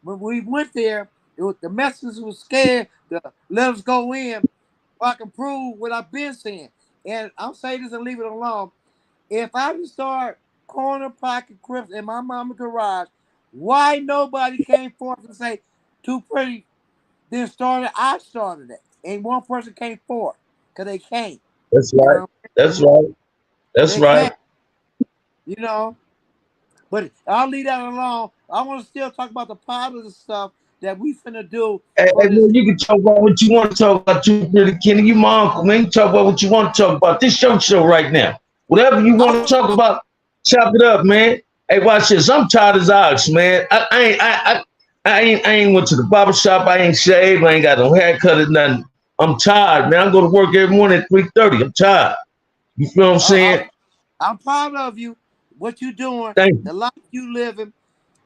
when we went there, the messengers was scared to let us go in so I can prove what I've been saying. And I'll say this and leave it alone. If I didn't start Corner Pocket Crips in my mama's garage, why nobody came forth and say, too pretty, then started, I started it. And one person came forth because they can't. That's right. You know? That's right. That's they right. Can't, you know. But I'll leave that alone. I want to still talk about the positive stuff that we finna do. Hey, man, you can talk about what you want to talk about. You really, Kenny, you my uncle, man. You talk about what you want to talk about. This your show right now. Whatever you want to talk about, chop it up, man. Hey, watch this. I'm tired as ox, man. I ain't went to the barber shop. I ain't shaved. I ain't got no haircut or nothing. I'm tired, man. I go to work every morning at 3:30. I'm tired. You feel what I'm saying? I'm proud of you. What you doing? Thank you. The life you living.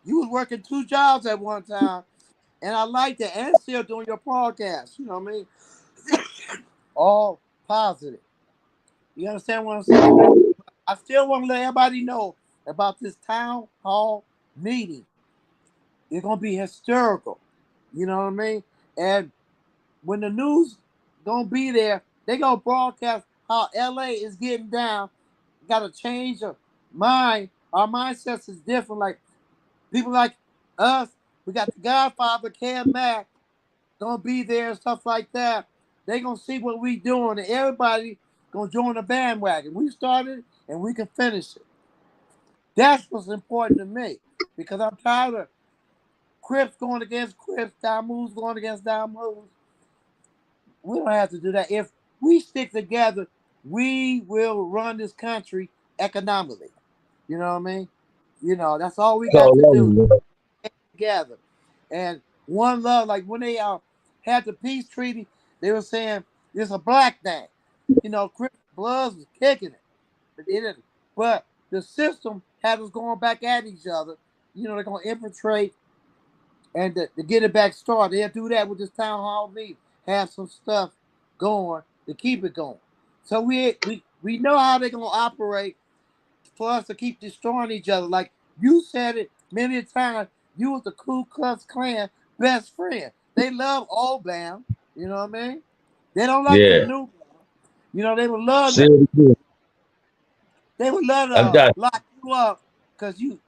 You was working 2 jobs at one time, and I like that. And still doing your podcast. You know what I mean? All positive. You understand what I'm saying? I still want to let everybody know about this town hall meeting. It's gonna be historical. You know what I mean? And when the news gonna be there, they gonna broadcast how LA is getting down. Got to change of mind. Our mindsets is different. Like people like us, we got the Godfather, Cam Mack, gonna be there and stuff like that. They gonna see what we doing, and everybody gonna join the bandwagon. We started, and we can finish it. That's what's important to me because I'm tired of Crips going against Crips, Damus going against Damus. We don't have to do that. If we stick together, we will run this country economically. You know what I mean? You know, that's all we got Oh, to that do was right. together. And one love, like when they had the peace treaty, they were saying it's a black thing. You know, Chris Bloods was kicking it. But they didn't. But the system had us going back at each other. You know, they're going to infiltrate and to get it back started. They'll do that with this town hall meeting. Have some stuff going to keep it going. So we know how they're going to operate for us to keep destroying each other. Like you said it many times, you was the Ku Klux Klan best friend. They love old Bam. You know what I mean? They don't like the Yeah. new Bam. You know, they would love Say to, it again. they would love I to got lock you up because you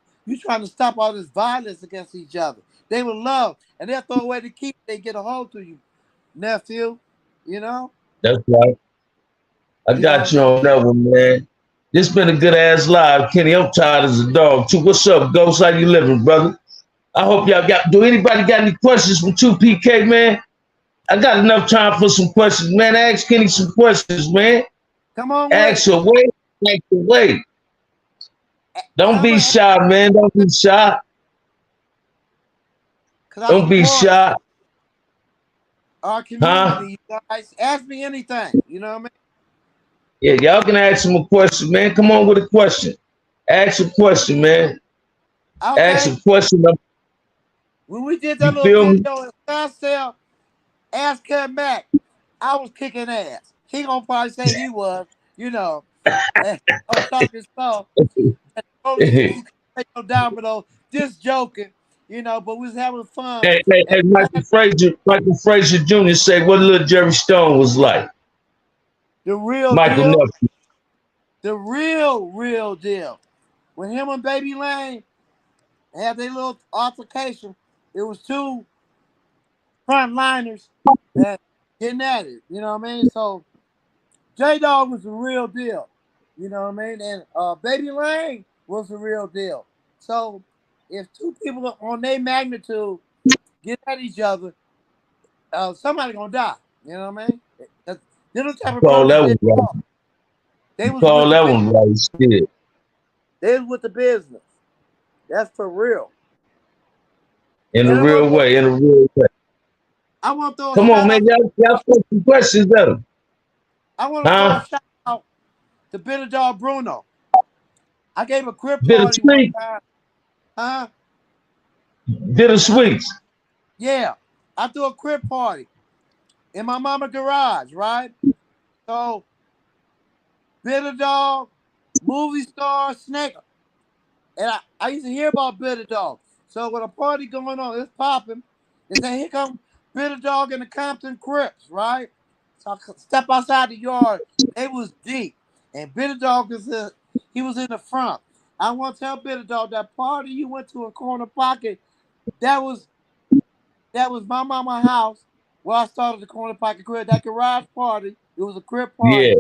trying to stop all this violence against each other. They would love, and they'll throw away the key. They get a hold to you, nephew. You know, that's right. I you know got you that. on that one, man. This been a good ass live, Kenny. I'm tired as a dog too. What's up, Ghost? How you living, brother? I hope y'all got. Do anybody got any questions from 2PK, man? I got enough time for some questions, man. Ask Kenny some questions, man. Come on with Ask it. away, ask away. Don't I'm be gonna, shy, man. Don't be shy. cause I Don't be support shy, our huh? community. You guys, ask me anything. You know what I mean? Yeah, y'all can ask him a question, man. Come on with a question. Ask a question, man. Ask Okay. a question. When we did that You little feel me? video in Scottsdale, ask him back. I was kicking ass. He gonna probably say he was, you know, on top of his stuff. And told you Hey, you can take no domino, just joking, you know, but we was having fun. And Michael Frazier Jr. say what little Jerry Stone was like. the real Michael deal, Nephew. the real deal. When him and Baby Lane had their little altercation, it was two frontliners that getting at it. You know what I mean? So J Dog was the real deal. You know what I mean? And Baby Lane was the real deal. So if two people on their magnitude get at each other, somebody gonna die. You know what I mean? They're the type of Call brothers that that one right. they was with Call the that one right. Shit. they was with the business. That's for real. In a And real way. In a real way. I want to throw a Come on, shout man. out. Y'all put some questions at him. I want to throw a Huh? shout out to Bitter Dog Bruno. I gave a crib party one Bittersweet. time. Huh? I, Bittersweets. yeah. I threw a crib party in my mama garage, right? So Bitter Dog, movie star, Snake. And I used to hear about Bitter Dog. So when a party going on, it's popping. They say, here come Bitter Dog and the Compton Crips, right? So I step outside the yard. It was deep. And Bitter Dog he was in the front. I want to tell Bitter Dog that party you went to in Corner Pocket, that was my mama's house where I started the Corner Pocket Crib. That garage party, it was a crib Yeah. party,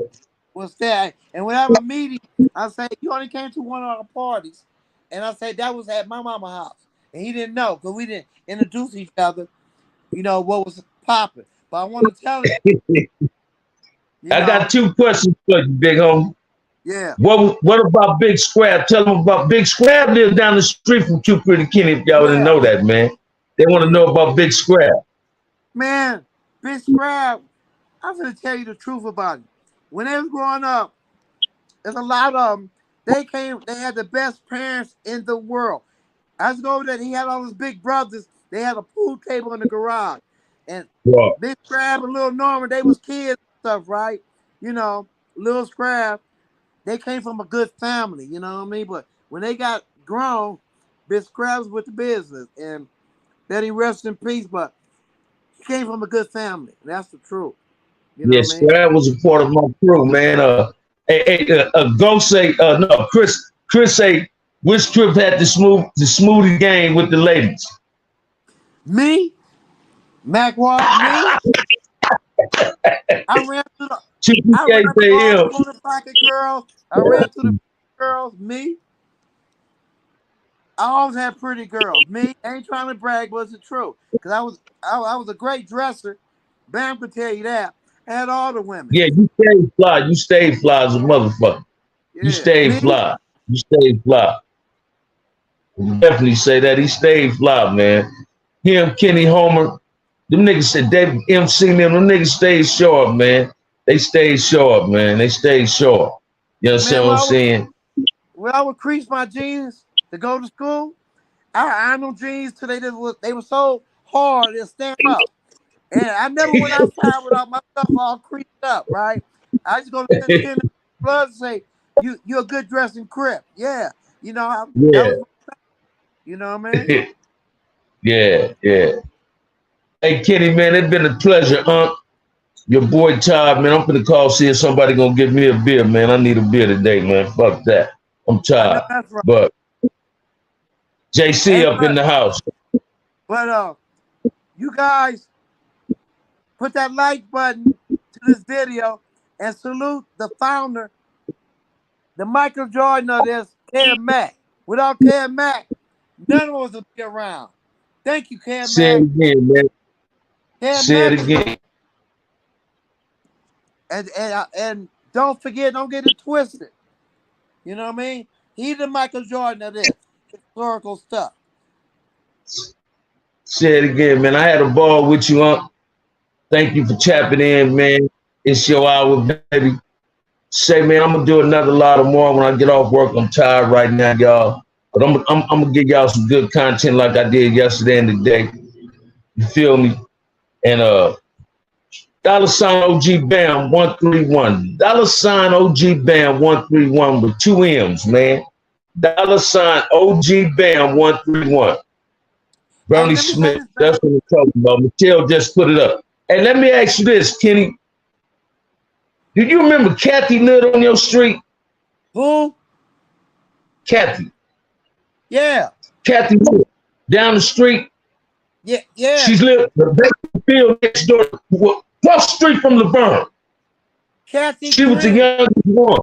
was that. And whenever meeting, I say, you only came to one of our parties. And I say, that was at my mama's house. And he didn't know because we didn't introduce each other, you know, what was popping. But I want to tell him, you I got know, two questions for you, big homie. yeah, What about Big Scrab? Tell them about Big Scrab lives down the street from Q Pretty Kenny if y'all didn't yeah, know that, man. They want to yeah. know about Big Scrab. Man, Big Scrab, I'm going to tell you the truth about it. When they was growing up, there's a lot of them. They had the best parents in the world. I was over there. He had all his big brothers. They had a pool table in the garage, and What? Big Scrab and Little Norman, they was kids and stuff, right? You know, Little Scrab. they came from a good family, you know what I mean? But when they got grown, Bitch Krabs with the business, and that he rest in peace. But he came from a good family. That's the truth. You know Yeah, what I mean? Scrab was a part of my crew, man. Go say, no, Chris say, which trip had the smoothest game with the ladies? Me, Mac Walk, me. I ran through the pocket girls. I ran through the girls. Me. I always had pretty girls. Me, ain't trying to brag, but it's the truth. Because I was a great dresser. Bam could tell you that. I had all the women. Yeah, you stayed fly. You stayed fly as a motherfucker. Yeah. You stayed fly. You stayed fly. Definitely say that. He stayed fly, man. Him, Kenny Homer, them niggas said they MC them. Them niggas stayed sharp, man. They stayed sharp, man. They stayed sharp. You understand what I'm saying? When I would crease my jeans to go to school, I ironed them jeans till they were so hard they'll stand up. And I never went outside without my stuff all creased up, right? I just go to the blood and say, you're a good dressing Crip. Yeah. You know, you know what I mean? Yeah. Hey, Kenny, man, it's been a pleasure, Unc. Your boy Todd, man. I'm finna call, see if somebody gonna give me a beer, man. I need a beer today, man. Fuck that. I'm tired. Right. But JC up in the house. But you guys put that like button to this video and salute the founder, the Michael Jordan of this, Cam Mack. Without Cam Mack, none of us would be around. Thank you, Cam Mack. Say it again, man. Say it again. And don't forget, don't get it twisted. You know what I mean? He's the Michael Jordan of this historical stuff. Say it again, man. I had a ball with you, Unc. Thank you for tapping in, man. It's your hour, baby. Say, man, I'm gonna do another lot of more when I get off work. I'm tired right now, y'all. But I'm gonna give y'all some good content like I did yesterday and today. You feel me? And $ OG Bam 131. $ OG Bam 131 with 2 M's, man. $ OG Bam 131. Bernie Smith, that's what we're talking about. Michelle just put it up. Hey, let me ask you this, Kenny. Do you remember Kathy lived on your street? Who? Kathy. Yeah. Kathy lived down the street. Yeah. She's lived the field next door, across the street from Laverne. Kathy She Green. was the youngest one.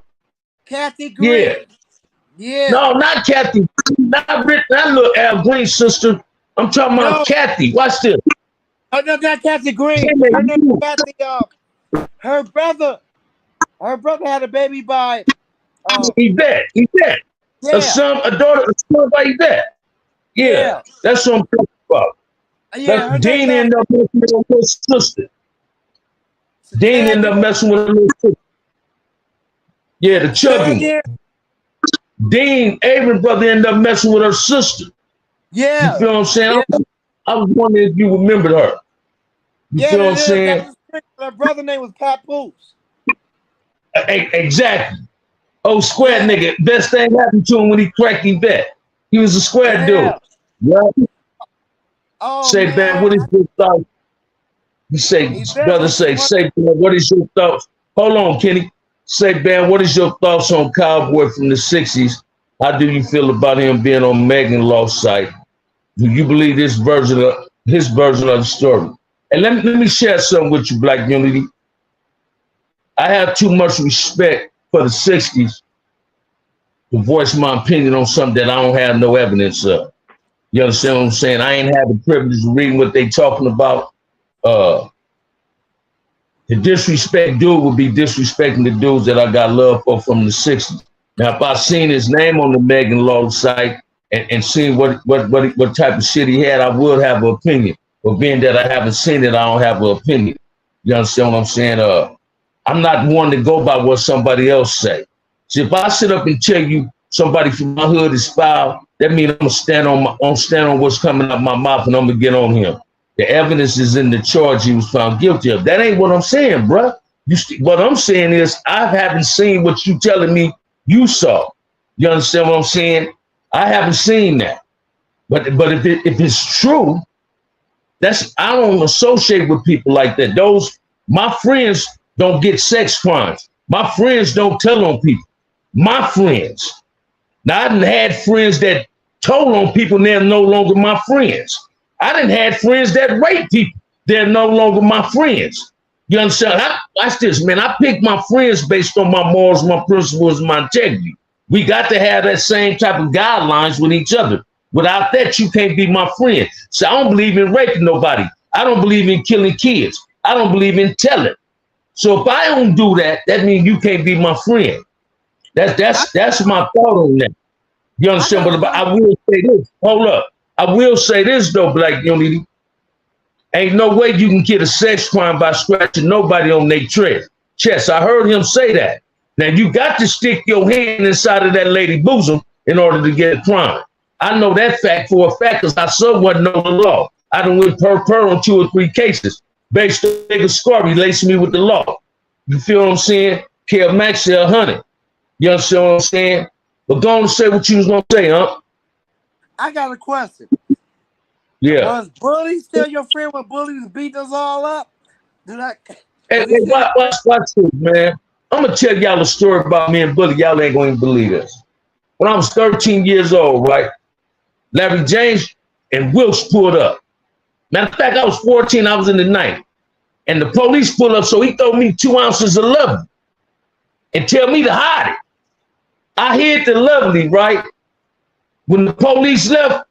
Kathy Green. Yeah. No, not Kathy. Not little Al Green's sister. I'm talking about Kathy. Watch this. Oh, no, not Kathy Green. Her name is Kathy. Her brother had a baby by Yvette. Yeah. A daughter by Yvette. Yeah. That's what I'm talking about. Yeah, Dean ended up messing with her little sister. Dean ended up messing with her little sister. Yeah, the chubby. Dean, Avery's brother, ended up messing with her sister. Yeah. You feel what I'm saying? Yeah. I was wondering if you remembered her. You feel what I'm saying? Her brother's name was Papoose. Exactly. Oh, square nigga. Best thing happened to him when he cracked Yvette. He was a square dude. Yeah. Oh, say, man, what is your thought? You say, brother, say, man, what is your thoughts? Hold on, Kenny. Say, man, what is your thoughts on Cowboy from the 60s? How do you feel about him being on Megan Law's site? Do you believe his version of the story? And let me share something with you, Black Unity. I have too much respect for the 60s to voice my opinion on something that I don't have no evidence of. You understand what I'm saying? I ain't had the privilege of reading what they talking about. The disrespect dude would be disrespecting the dudes that I got love for from the 60s. Now, if I seen his name on the Megan Law site and seen what type of shit he had, I would have an opinion. But being that I haven't seen it, I don't have an opinion. You understand what I'm saying? I'm not one to go by what somebody else say. See, if I sit up and tell you somebody from my hood is foul, that means I'm gonna stand on what's coming out my mouth and I'm gonna get on him. The evidence is in the charge he was found guilty of. That ain't what I'm saying, bruh. What I'm saying is I haven't seen what you telling me you saw. You understand what I'm saying? I haven't seen that. But if it's true, I don't associate with people like that. My friends don't get sex crimes. My friends don't tell on people. My friends. Now I done had friends that told on people and they're no longer my friends. I done had friends that rape people. They're no longer my friends. You understand? Watch this, man. I pick my friends based on my morals, my principles, my integrity. We got to have that same type of guidelines with each other. Without that, you can't be my friend. So I don't believe in raping nobody. I don't believe in killing kids. I don't believe in telling. So if I don't do that, that means you can't be my friend. That's my thought on that. You understand? But I will say this. Hold up. I will say this though, Black Unity. Ain't no way you can get a sex crime by scratching nobody on their chest. I heard him say that. Now you got to stick your hand inside of that lady bosom in order to get a crime. I know that fact for a fact because I somewhat know the law. I done went per on 2 or 3 cases based on nigga Scarby lacing me with the law. You feel what I'm saying? Kev Max said 100. You understand what I'm saying? But go on and say what you was gonna say, huh? I got a question. Yeah. Was Bully still your friend when Bully was beating us all up? Hey, watch this, man. I'm gonna tell y'all a story about me and Bully. Y'all ain't gonna believe this. When I was 13 years old, right? Larry James and Wilkes pulled up. Matter of fact, I was 14, I was in the 90s. And the police pulled up, so he threw me 2 ounces of lovely and tell me to hide it. I hid the lovely, right? When the police left,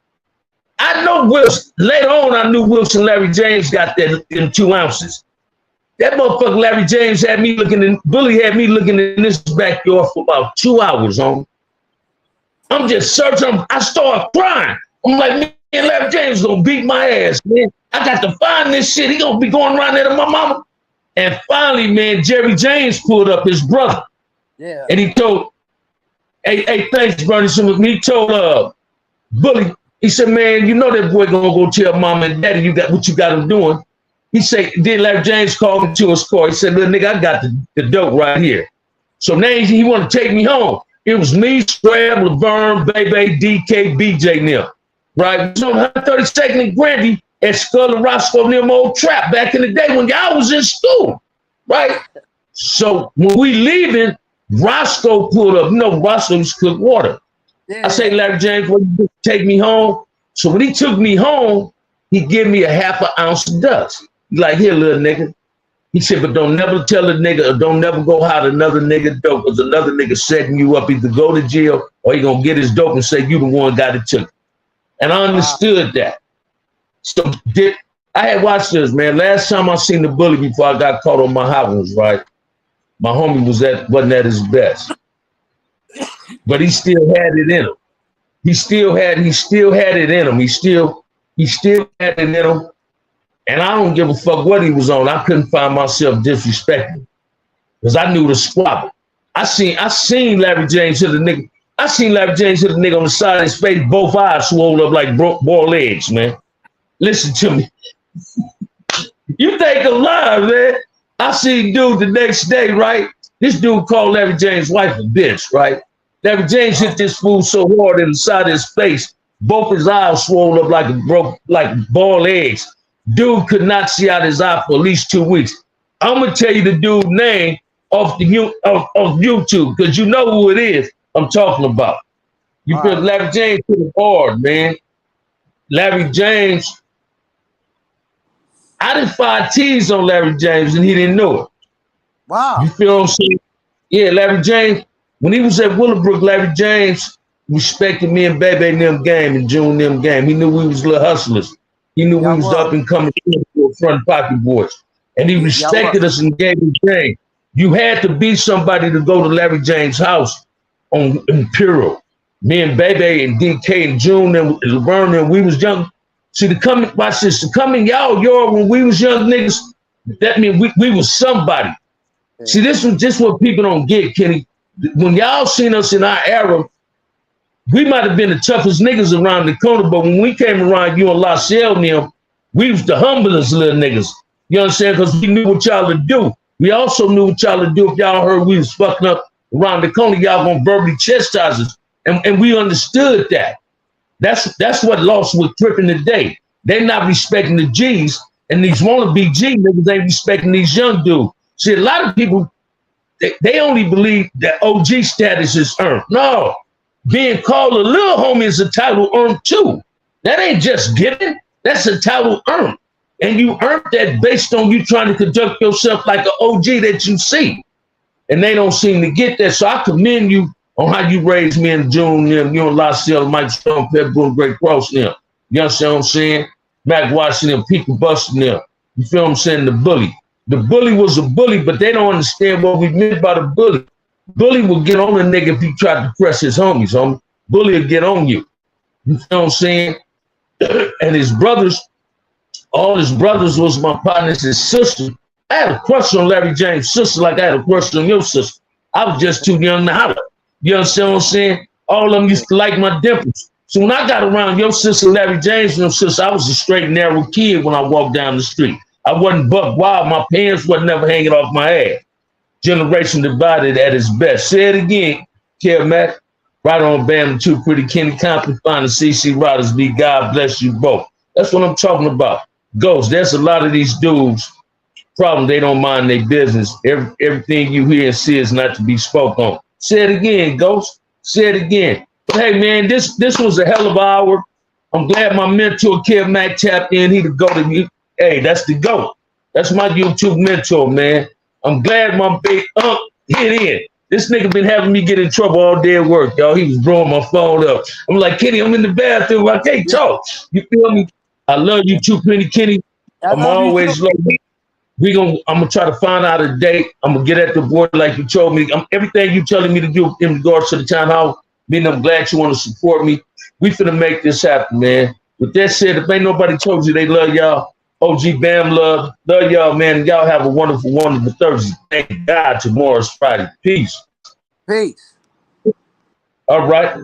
I know Wilkes, later on I knew Wilkes and Larry James got that in 2 ounces. That motherfucker Larry James had me looking in, Bully had me looking in this backyard for about 2 hours on. I'm just searching. I start crying. I'm like, man, Larry James gonna beat my ass, man. I got to find this shit. He gonna be going around there to my mama. And finally, man, Jerry James pulled up, his brother. Yeah. And he told, hey, thanks, Bernie. So he told Bully, he said, man, you know that boy gonna go tell mama and daddy you got what you got him doing. He said, then Larry James called me to his car. He said, little nigga, I got the dope right here. So now he want to take me home. It was me, Scrab, Laverne, Bebe, DK, BJ, and them. Right? It was on 132nd and Grandy at Skull and Roscoe near my old trap back in the day when y'all was in school. Right? So when we leaving, Roscoe pulled up. You know, Roscoe used to cook water. Yeah. I say, Larry James, will you take me home? So when he took me home, he gave me a half an ounce of dust. He like, here, little nigga. He said, but don't never tell a nigga or don't never go hide another nigga dope because another nigga setting you up. Either go to jail or he gonna get his dope and say you the one got it took. And I understood that. So I had watched this, man. Last time I seen the Bully before I got caught on my hot ones, right? My homie wasn't at his best. But he still had it in him. He still had it in him. He still had it in him. And I don't give a fuck what he was on. I couldn't find myself disrespecting because I knew the squabble. I seen Larry James hit the nigga. I seen Larry James hit the nigga on the side of his face, both eyes swollen up like boiled eggs, man. Listen to me. You think I'm lying, man. I seen dude the next day, right? This dude called Larry James' wife a bitch, right? Larry James hit this fool so hard in the side of his face, both his eyes swollen up like boiled eggs. Dude could not see out his eye for at least 2 weeks. I'm gonna tell you the dude's name off YouTube because you know who it is I'm talking about. You feel Larry James hit it hard, man. Larry James, I did 5 T's on Larry James and he didn't know it. Wow. You feel what I'm saying? Yeah, Larry James, when he was at Willowbrook, Larry James respected me and Bebe in them game and June them game. He knew we was little hustlers. He knew we was up and coming for front pocket boys. And he respected us and gave us game. You had to be somebody to go to Larry James' house on Imperial. Me and Bebe and DK and June and Laverne and we was young. See, watch this, to come in y'all when we was young niggas, that mean we was somebody. Yeah. See, this was just what people don't get, Kenny. When y'all seen us in our era, we might have been the toughest niggas around the corner, but when we came around you and LaSalle and them, we was the humblest little niggas. You understand? Because we knew what y'all to do. We also knew what y'all to do if y'all heard we was fucking up around the corner, y'all gonna verbally chastise us. And we understood that. That's what lost with tripping today. They're not respecting the G's, and these wannabe G niggas ain't respecting these young dudes. See, a lot of people, they only believe that OG status is earned. No, being called a little homie is a title earned too. That ain't just given, that's a title earned. And you earned that based on you trying to conduct yourself like an OG that you see. And they don't seem to get that. So I commend you on how you raised me in June, you and LaCelle, Mike Stone, Pep Boone, Great Cross, them. You understand what I'm saying? Mac Washington, People Busting them. You feel what I'm saying? The bully. The bully was a bully, but they don't understand what we meant by the bully. Bully will get on a nigga if he tried to press his homies, homie. Bully will get on you. You feel what I'm saying? And his brothers, all his brothers was my partners, his sister. I had a crush on Larry James' sister like I had a crush on your sister. I was just too young to holler. You understand what I'm saying? All of them used to like my dimples. So when I got around your sister, Larry James, and your sister, I was a straight, narrow kid when I walked down the street. I wasn't buck wild. My pants wasn't never hanging off my ass. Generation divided at its best. Say it again, Kev Mac. Right on, Bam, the Too Pretty, Kenny Compton, find the CC Riders, be God bless you both. That's what I'm talking about. Ghost, there's a lot of these dudes, problem, they don't mind their business. Everything you hear and see is not to be spoke on. Say it again, Ghost. Say it again. But hey, man, this was a hell of an hour. I'm glad my mentor, Kev Mac, tapped in. He the go to me. Hey, that's the GOAT. That's my YouTube mentor, man. I'm glad my big hit in. This nigga been having me get in trouble all day at work, y'all. He was blowing my phone up. I'm like, Kenny, I'm in the bathroom. I can't talk. You feel me? I love you too, Kenny. I'm always love you. I'm gonna try to find out a date. I'm gonna get at the board like you told me. Everything you telling me to do in regards to the town hall. I'm glad you want to support me. We finna make this happen, man. With that said, if ain't nobody told you they love y'all, OG Bam love y'all, man. Y'all have a wonderful, wonderful Thursday. Thank God tomorrow's Friday. Peace. Peace. All right.